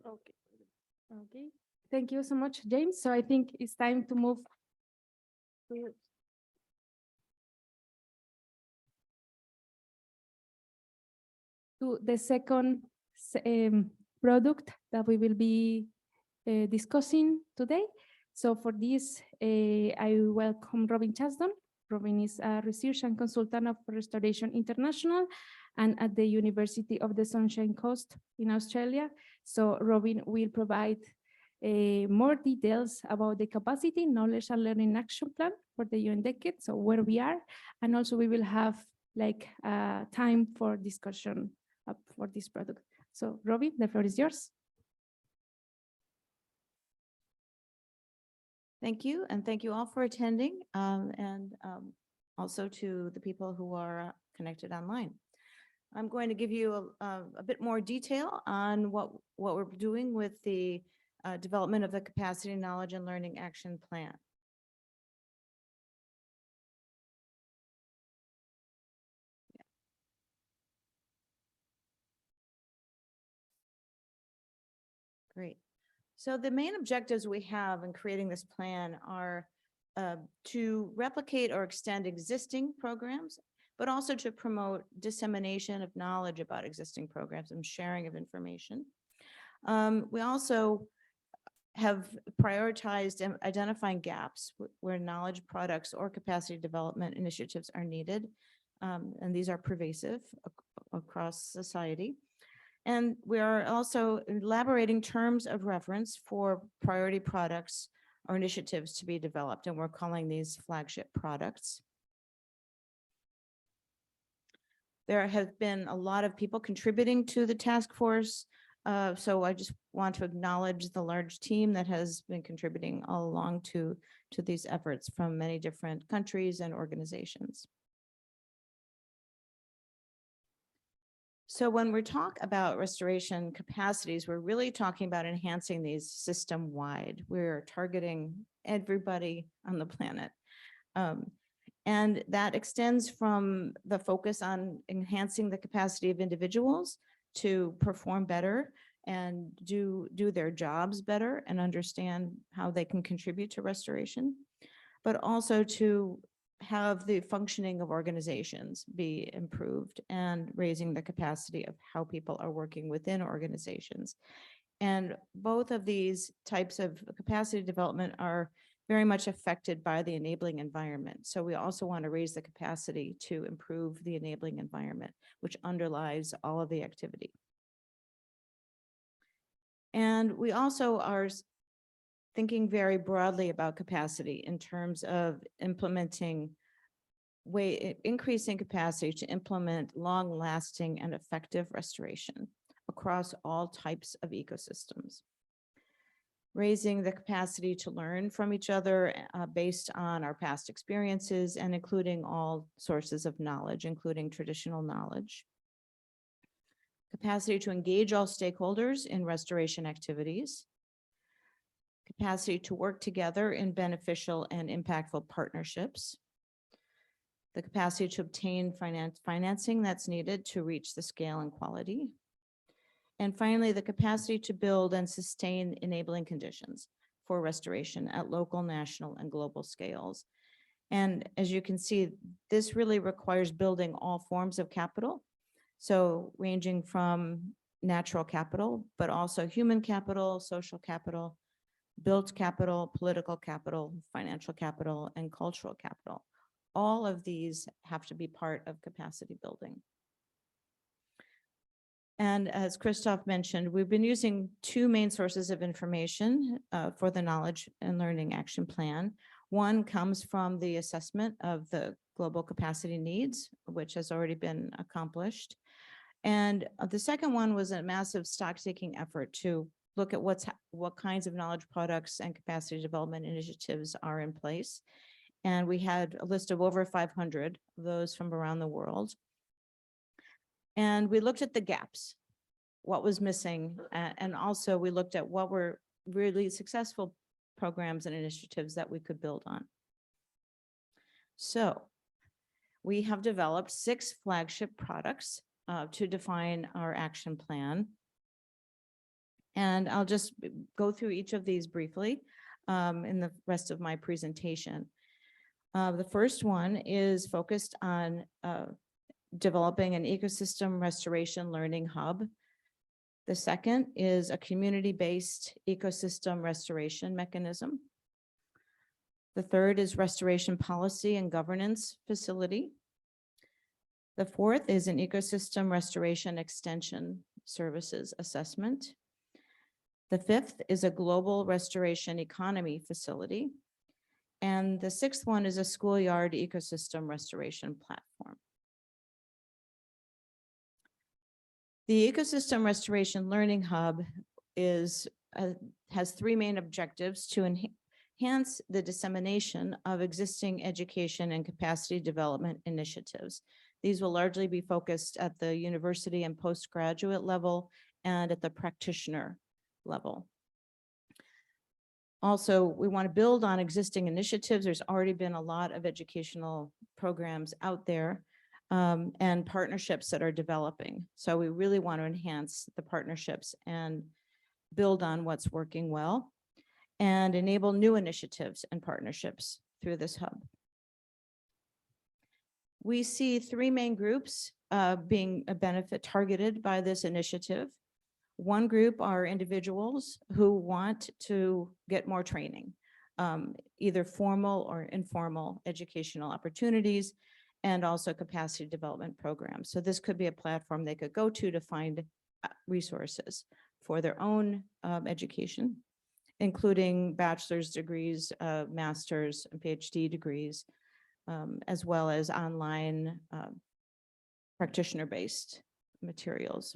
Okay. Okay. Thank you so much, James. So I think it's time to move to the second product that we will be discussing today. So for this, I welcome Robin Chazdon. Robin is a research and consultant of Restoration International and at the University of the Sunshine Coast in Australia. So Robin will provide more details about the capacity, knowledge and learning action plan for the UN decade, so where we are, and also we will have like time for discussion for this product. So Robin, the floor is yours. Thank you, and thank you all for attending, and also to the people who are connected online. I'm going to give you a bit more detail on what we're doing with the development of the Capacity, Knowledge, and Learning Action Plan. Yeah. Great. So the main objectives we have in creating this plan are to replicate or extend existing programs, but also to promote dissemination of knowledge about existing programs and sharing of information. We also have prioritized identifying gaps where knowledge products or capacity development initiatives are needed. And these are pervasive across society. And we are also elaborating terms of reference for priority products or initiatives to be developed, and we're calling these flagship products. There have been a lot of people contributing to the task force, so I just want to acknowledge the large team that has been contributing all along to these efforts from many different countries and organizations. So when we talk about restoration capacities, we're really talking about enhancing these system-wide. We're targeting everybody on the planet. And that extends from the focus on enhancing the capacity of individuals to perform better and do their jobs better and understand how they can contribute to restoration, but also to have the functioning of organizations be improved and raising the capacity of how people are working within organizations. And both of these types of capacity development are very much affected by the enabling environment. So we also want to raise the capacity to improve the enabling environment, which underlies all of the activity. And we also are thinking very broadly about capacity in terms of implementing increasing capacity to implement long-lasting and effective restoration across all types of ecosystems. Raising the capacity to learn from each other based on our past experiences and including all sources of knowledge, including traditional knowledge. Capacity to engage all stakeholders in restoration activities. Capacity to work together in beneficial and impactful partnerships. The capacity to obtain financing that's needed to reach the scale and quality. And finally, the capacity to build and sustain enabling conditions for restoration at local, national, and global scales. And as you can see, this really requires building all forms of capital. So ranging from natural capital, but also human capital, social capital, built capital, political capital, financial capital, and cultural capital. All of these have to be part of capacity building. And as Christophe mentioned, we've been using two main sources of information for the Knowledge and Learning Action Plan. One comes from the assessment of the global capacity needs, which has already been accomplished. And the second one was a massive stock-taking effort to look at what kinds of knowledge products and capacity development initiatives are in place. And we had a list of over 500 of those from around the world. And we looked at the gaps, what was missing, and also we looked at what were really successful programs and initiatives that we could build on. So we have developed 6 flagship products to define our action plan. And I'll just go through each of these briefly in the rest of my presentation. The first one is focused on developing an ecosystem restoration learning hub. The second is a community-based ecosystem restoration mechanism. The third is restoration policy and governance facility. The fourth is an ecosystem restoration extension services assessment. The fifth is a global restoration economy facility. And the sixth one is a schoolyard ecosystem restoration platform. The Ecosystem Restoration Learning Hub has 3 main objectives: to enhance the dissemination of existing education and capacity development initiatives. These will largely be focused at the university and postgraduate level and at the practitioner level. Also, we want to build on existing initiatives. There's already been a lot of educational programs out there and partnerships that are developing. So we really want to enhance the partnerships and build on what's working well and enable new initiatives and partnerships through this hub. We see 3 main groups being a benefit targeted by this initiative. One group are individuals who want to get more training, either formal or informal educational opportunities, and also capacity development programs. So this could be a platform they could go to find resources for their own education, including bachelor's degrees, master's and PhD degrees, as well as online practitioner-based materials,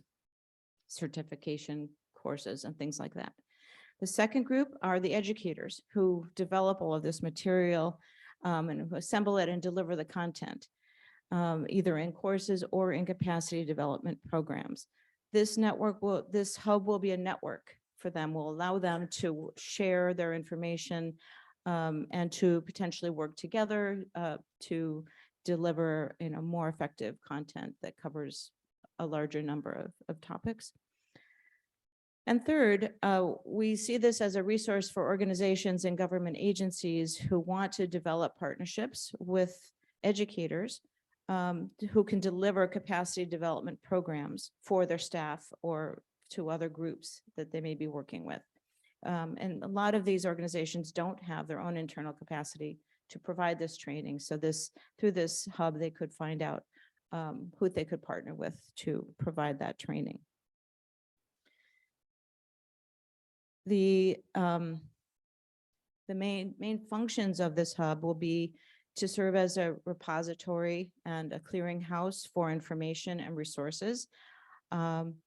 certification courses, and things like that. The second group are the educators who develop all of this material and who assemble it and deliver the content, either in courses or in capacity development programs. This hub will be a network for them, will allow them to share their information and to potentially work together to deliver more effective content that covers a larger number of topics. And third, we see this as a resource for organizations and government agencies who want to develop partnerships with educators who can deliver capacity development programs for their staff or to other groups that they may be working with. And a lot of these organizations don't have their own internal capacity to provide this training. So through this hub, they could find out who they could partner with to provide that training. The main functions of this hub will be to serve as a repository and a clearinghouse for information and resources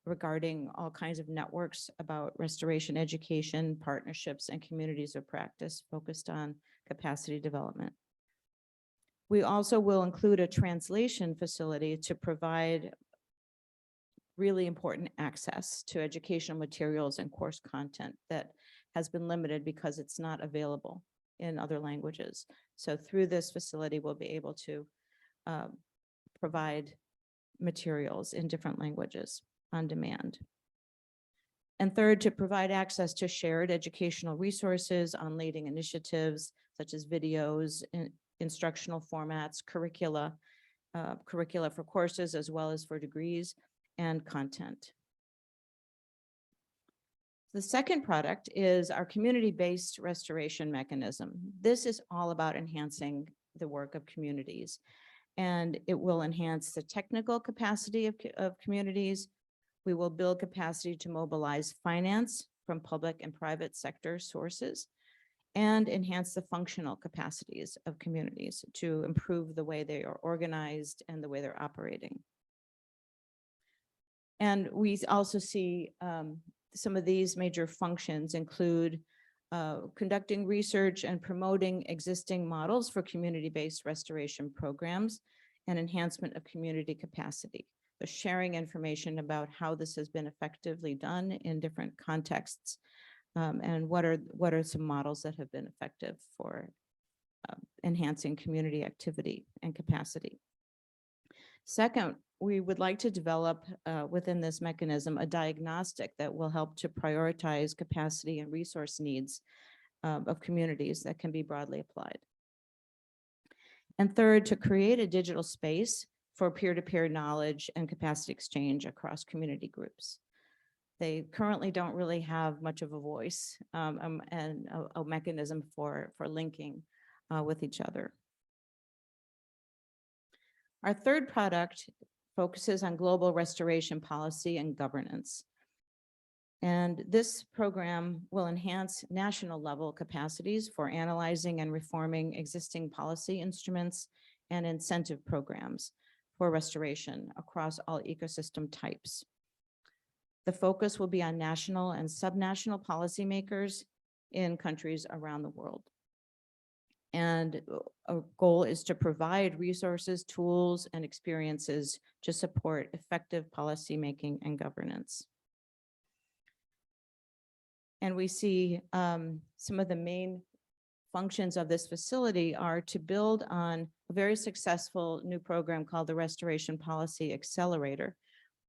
regarding all kinds of networks about restoration education, partnerships, and communities of practice focused on capacity development. We also will include a translation facility to provide really important access to educational materials and course content that has been limited because it's not available in other languages. So through this facility, we'll be able to provide materials in different languages on demand. And third, to provide access to shared educational resources on leading initiatives such as videos, instructional formats, curricula for courses as well as for degrees, and content. The second product is our community-based restoration mechanism. This is all about enhancing the work of communities, and it will enhance the technical capacity of communities. We will build capacity to mobilize finance from public and private sector sources and enhance the functional capacities of communities to improve the way they are organized and the way they're operating. And we also see some of these major functions include conducting research and promoting existing models for community-based restoration programs and enhancement of community capacity. So sharing information about how this has been effectively done in different contexts and what are some models that have been effective for enhancing community activity and capacity. Second, we would like to develop within this mechanism a diagnostic that will help to prioritize capacity and resource needs of communities that can be broadly applied. And third, to create a digital space for peer-to-peer knowledge and capacity exchange across community groups. They currently don't really have much of a voice and a mechanism for linking with each other. Our third product focuses on global restoration policy and governance. And this program will enhance national level capacities for analyzing and reforming existing policy instruments and incentive programs for restoration across all ecosystem types. The focus will be on national and subnational policymakers in countries around the world. And a goal is to provide resources, tools, and experiences to support effective policymaking and governance. And we see some of the main functions of this facility are to build on a very successful new program called the Restoration Policy Accelerator,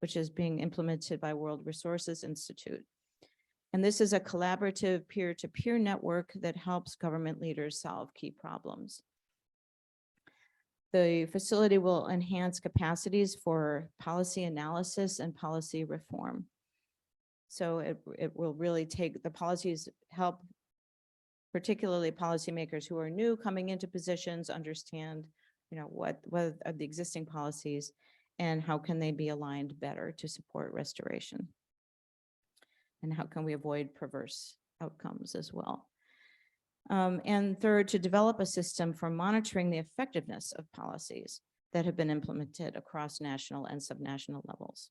which is being implemented by World Resources Institute. And this is a collaborative peer-to-peer network that helps government leaders solve key problems. The facility will enhance capacities for policy analysis and policy reform. So it will really take the policies, help particularly policymakers who are new coming into positions understand, what are the existing policies and how can they be aligned better to support restoration. And how can we avoid perverse outcomes as well? And third, to develop a system for monitoring the effectiveness of policies that have been implemented across national and subnational levels.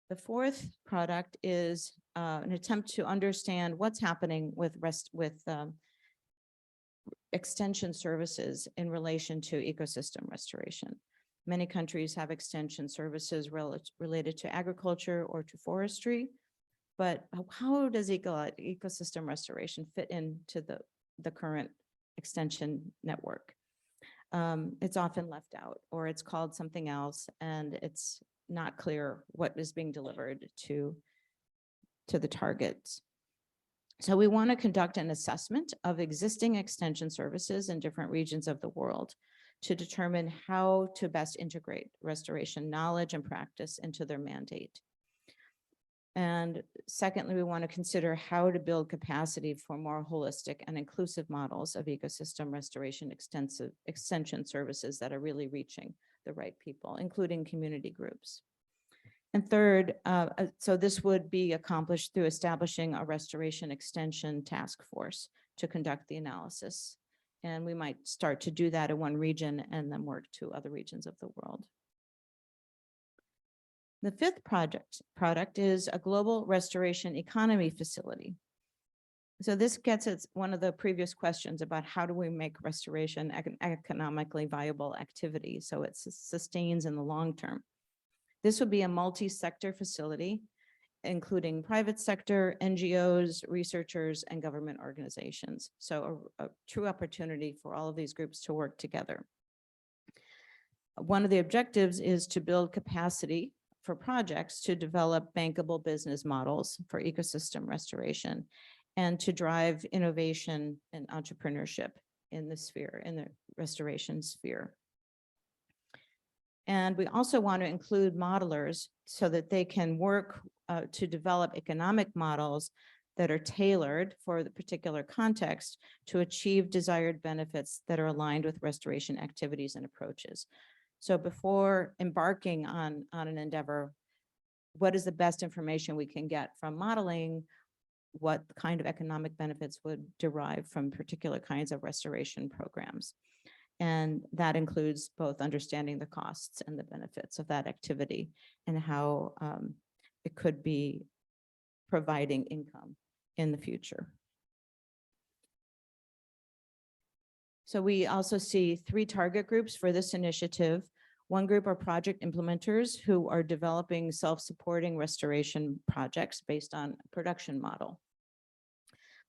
The fourth product is an attempt to understand what's happening with extension services in relation to ecosystem restoration. Many countries have extension services related to agriculture or to forestry. but how does ecosystem restoration fit into the current extension network? It's often left out, or it's called something else, and it's not clear what is being delivered to the targets. So we want to conduct an assessment of existing extension services in different regions of the world to determine how to best integrate restoration knowledge and practice into their mandate. And secondly, we want to consider how to build capacity for more holistic and inclusive models of ecosystem restoration extension services that are really reaching the right people, including community groups. And third, so this would be accomplished through establishing a restoration extension task force to conduct the analysis. And we might start to do that in one region and then work to other regions of the world. The fifth product is a global restoration economy facility. So this gets at one of the previous questions about how do we make restoration economically viable activity so it sustains in the long term. This would be a multi-sector facility, including private sector, NGOs, researchers, and government organizations. So a true opportunity for all of these groups to work together. One of the objectives is to build capacity for projects to develop bankable business models for ecosystem restoration and to drive innovation and entrepreneurship in the sphere, in the restoration sphere. And we also want to include modelers so that they can work to develop economic models that are tailored for the particular context to achieve desired benefits that are aligned with restoration activities and approaches. So before embarking on an endeavor, what is the best information we can get from modeling? What kind of economic benefits would derive from particular kinds of restoration programs? And that includes both understanding the costs and the benefits of that activity and how it could be providing income in the future. So we also see 3 target groups for this initiative. One group are project implementers who are developing self-supporting restoration projects based on a production model.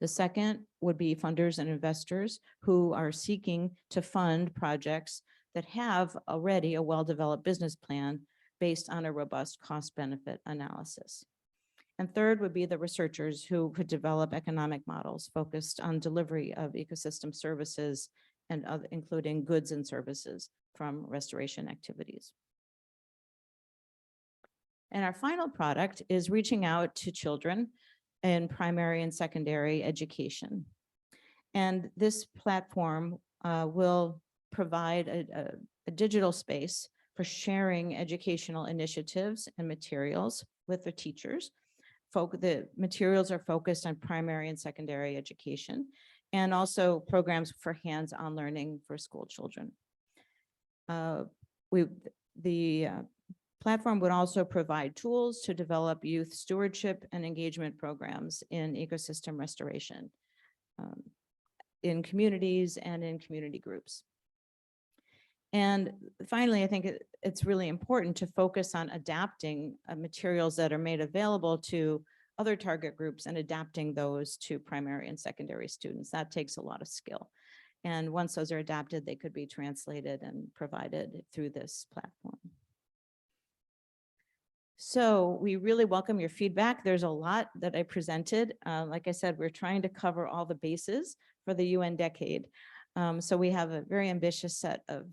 The second would be funders and investors who are seeking to fund projects that have already a well-developed business plan based on a robust cost-benefit analysis. And third would be the researchers who could develop economic models focused on delivery of ecosystem services and including goods and services from restoration activities. And our final product is reaching out to children in primary and secondary education. And this platform will provide a digital space for sharing educational initiatives and materials with the teachers. The materials are focused on primary and secondary education, and also programs for hands-on learning for school children. The platform would also provide tools to develop youth stewardship and engagement programs in ecosystem restoration in communities and in community groups. And finally, I think it's really important to focus on adapting materials that are made available to other target groups and adapting those to primary and secondary students. That takes a lot of skill. And once those are adapted, they could be translated and provided through this platform. So we really welcome your feedback. There's a lot that I presented. Like I said, we're trying to cover all the bases for the UN decade. So we have a very ambitious set of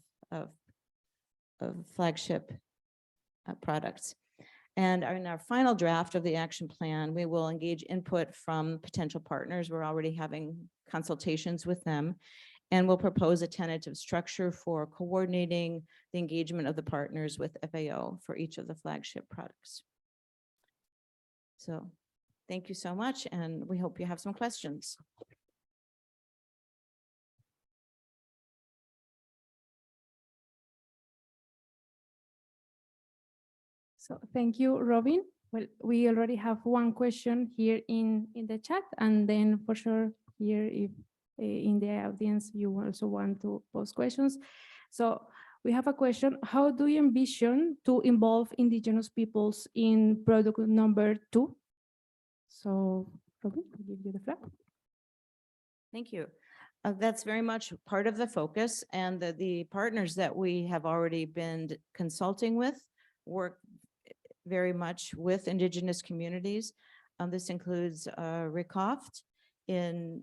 flagship products. And in our final draft of the action plan, we will engage input from potential partners. We're already having consultations with them, and we'll propose a tentative structure for coordinating the engagement of the partners with FAO for each of the flagship products. So thank you so much, and we hope you have some questions. So thank you, Robin. Well, we already have one question here in the chat, and then for sure here if in the audience you also want to pose questions. So we have a question: how do you envision to involve indigenous peoples in product number 2? So, Robin, I'll give you the floor. Thank you. That's very much part of the focus, and the partners that we have already been consulting with work very much with Indigenous communities. This includes RICOFT in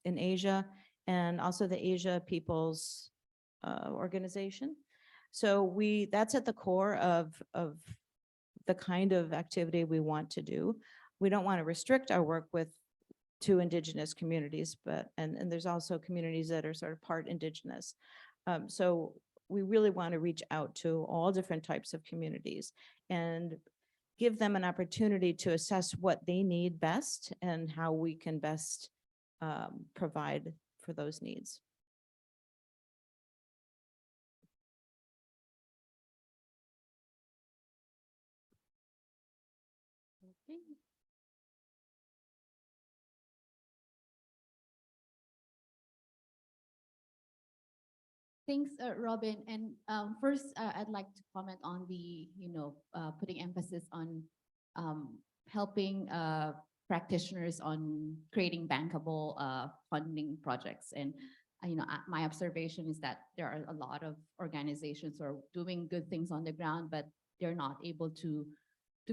Asia, and also the Asia Peoples Organization. So that's at the core of the kind of activity we want to do. We don't want to restrict our work to Indigenous communities, and there's also communities that are sort of part Indigenous. So we really want to reach out to all different types of communities and give them an opportunity to assess what they need best and how we can best provide for those needs. Okay. Thanks, Robin. And first, I'd like to comment on the, putting emphasis on helping practitioners on creating bankable funding projects. And, my observation is that there are a lot of organizations who are doing good things on the ground, but they're not able to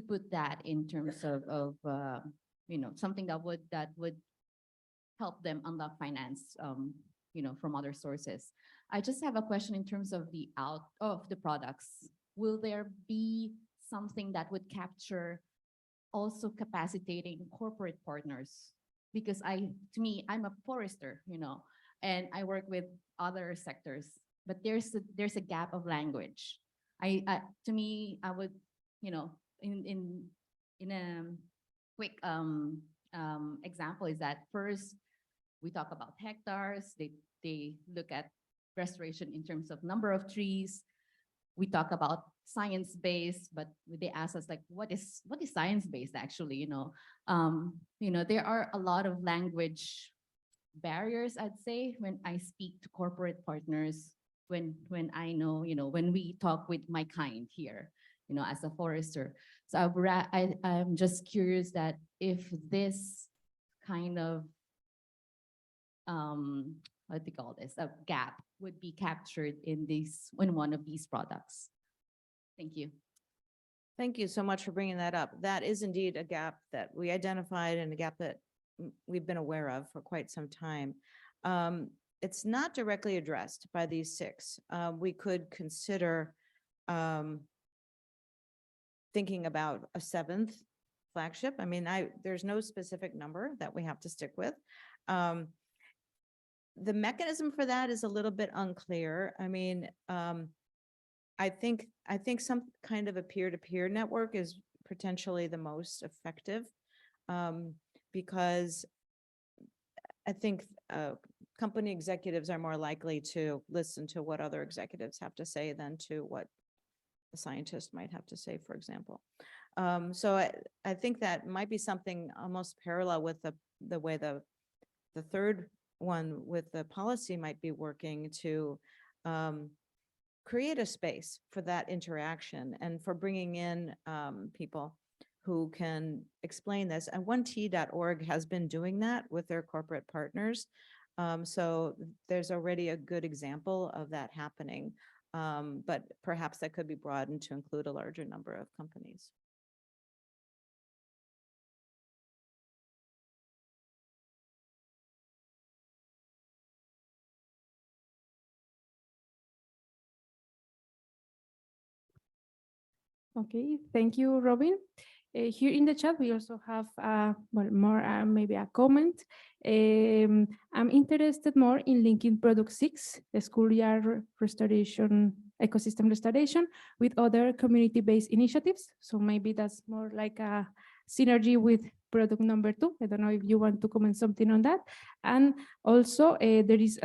put that in terms of something that would help them unlock finance, from other sources. I just have a question in terms of the products. Will there be something that would capture also capacitating corporate partners? Because I'm a forester, and I work with other sectors, but there's a gap of language. To me, I would, in a quick example is that first we talk about hectares. They look at restoration in terms of number of trees. We talk about science-based, but they ask us like, what is science-based actually? There are a lot of language barriers, I'd say, when I speak to corporate partners, when I know, when we talk with my kind here, as a forester. So I'm just curious that if this kind of what do you call this, a gap would be captured in one of these products. Thank you. Thank you so much for bringing that up. That is indeed a gap that we identified and a gap that we've been aware of for quite some time. It's not directly addressed by these 6. We could consider thinking about a 7th flagship. I mean, there's no specific number that we have to stick with. The mechanism for that is a little bit unclear. I mean, I think some kind of a peer-to-peer network is potentially the most effective, because I think company executives are more likely to listen to what other executives have to say than to what a scientist might have to say, for example. So I think that might be something almost parallel with the way the third one with the policy might be working to create a space for that interaction and for bringing in people who can explain this. And 1t.org has been doing that with their corporate partners. So there's already a good example of that happening, but perhaps that could be broadened to include a larger number of companies. Okay, thank you, Robin. Here in the chat, we also have maybe a comment. I'm interested more in linking product 6, the schoolyard restoration, ecosystem restoration, with other community-based initiatives. So maybe that's more like a synergy with product number 2. I don't know if you want to comment something on that. And also there is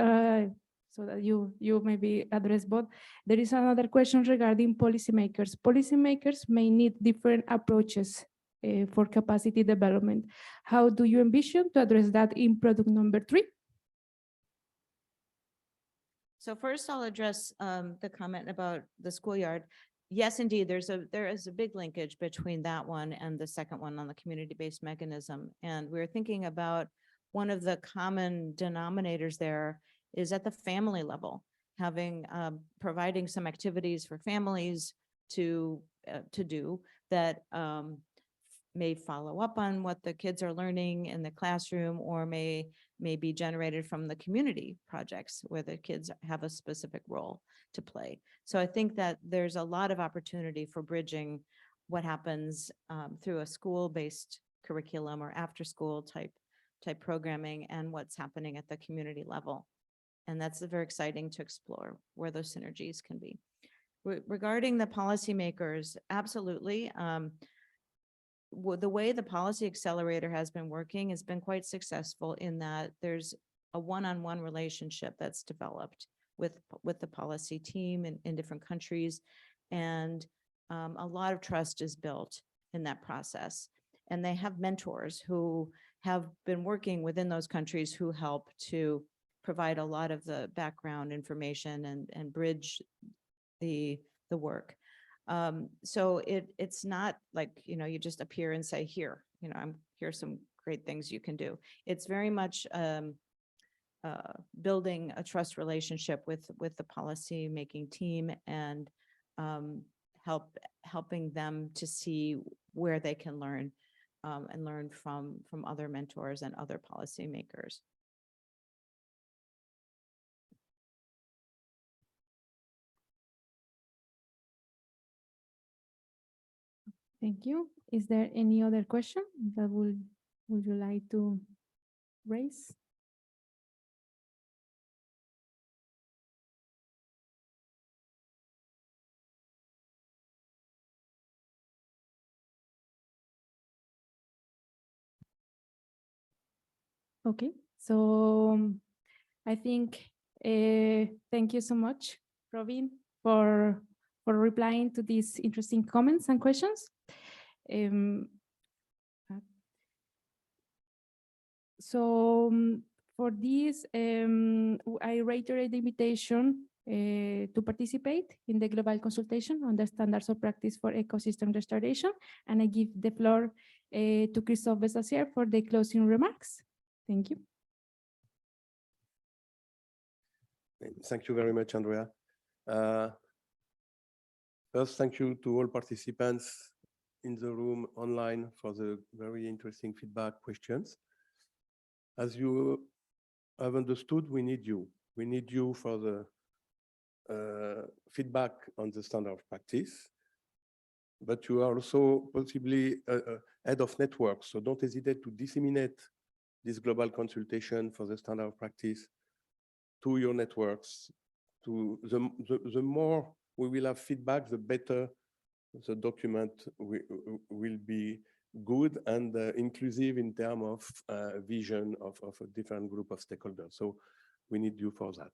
so that you maybe address both. There is another question regarding policymakers. Policymakers may need different approaches for capacity development. How do you envision to address that in product number 3? So first I'll address the comment about the schoolyard. yes, indeed, there is a big linkage between that one and the second one on the community-based mechanism. And we're thinking about one of the common denominators there is at the family level, having, providing some activities for families to do that may follow up on what the kids are learning in the classroom, or may be generated from the community projects where the kids have a specific role to play. So I think that there's a lot of opportunity for bridging what happens through a school-based curriculum or after-school type programming and what's happening at the community level. And that's very exciting to explore where those synergies can be. Regarding the policymakers, absolutely. The way the policy accelerator has been working has been quite successful in that there's a one-on-one relationship that's developed with the policy team in different countries. And a lot of trust is built in that process. And they have mentors who have been working within those countries who help to provide a lot of the background information and bridge the work. So it's not like, you just appear and say, here's some great things you can do. It's very much building a trust relationship with the policy making team and helping them to see where they can learn and learn from other mentors and other policymakers. Thank you. Is there any other question that would you like to raise? Okay, so I think thank you so much, Robin, for replying to these interesting comments and questions. For this, I reiterate the invitation to participate in the global consultation on the standards of practice for ecosystem restoration. And I give the floor to Christophe Besacier for the closing remarks. Thank you. Thank you very much, Andrea. First, thank you to all participants in the room online for the very interesting feedback questions. As you have understood, we need you. We need you for the feedback on the standard of practice, but you are also possibly head of networks, so don't hesitate to disseminate this global consultation for the standard of practice to your networks. To the more we will have feedback, the better the document will be good and inclusive in terms of vision of a different group of stakeholders. So we need you for that.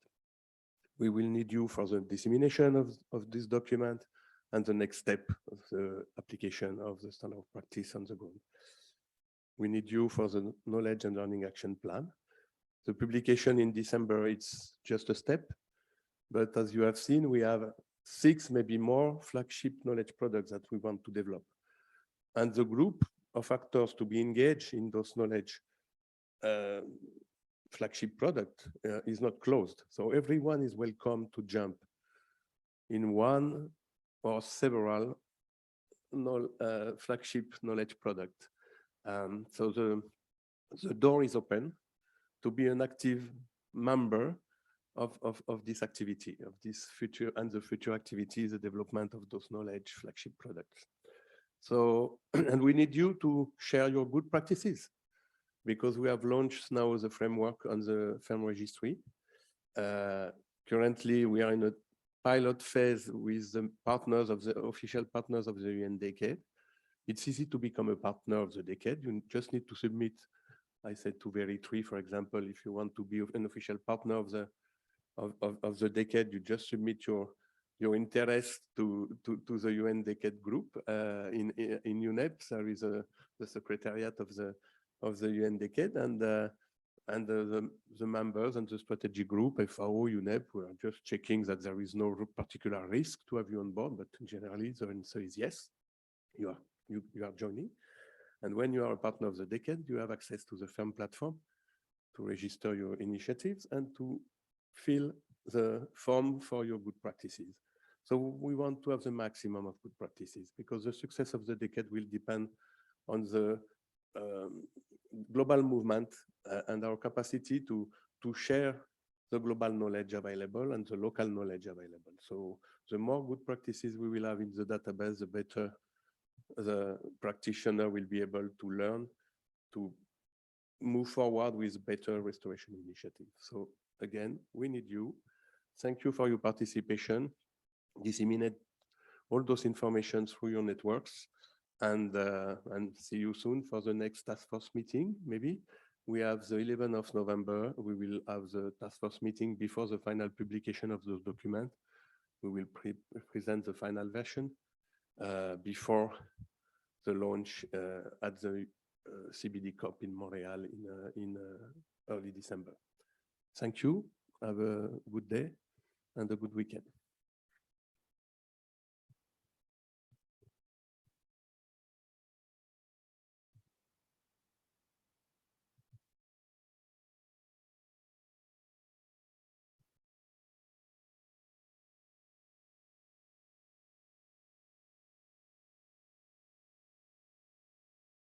We will need you for the dissemination of this document and the next step of the application of the standard of practice on the ground. We need you for the knowledge and learning action plan. The publication in December, it's just a step, but as you have seen, we have 6, maybe more flagship knowledge products that we want to develop. And the group of actors to be engaged in those knowledge flagship product is not closed. So everyone is welcome to jump in one or several flagship knowledge product. So the door is open to be an active member of this activity, of this future and the future activities, the development of those knowledge flagship products. So, and we need you to share your good practices, because we have launched now the framework on the FAM registry. Currently, we are in a pilot phase with the partners of the official partners of the UN Decade. It's easy to become a partner of the decade. You just need to submit, I said to Very3, for example, if you want to be an official partner of the decade, you just submit your interest to the UN Decade group in UNEP. There is the secretariat of the UN Decade, and And the members and the strategy group, FAO, UNEP, we are just checking that there is no particular risk to have you on board, but generally the answer is yes, you are joining. And when you are a partner of the decade, you have access to the firm platform to register your initiatives and to fill the form for your good practices. So we want to have the maximum of good practices because the success of the decade will depend on the global movement and our capacity to share the global knowledge available and the local knowledge available. So the more good practices we will have in the database, the better the practitioner will be able to learn to move forward with better restoration initiatives. So again, we need you. Thank you for your participation. Disseminate all those information through your networks, and see you soon for the next task force meeting. Maybe we have the 11th of November. We will have the task force meeting before the final publication of the document. We will present the final version before the launch at the CBD COP in Montreal in early December. Thank you. Have a good day and a good weekend.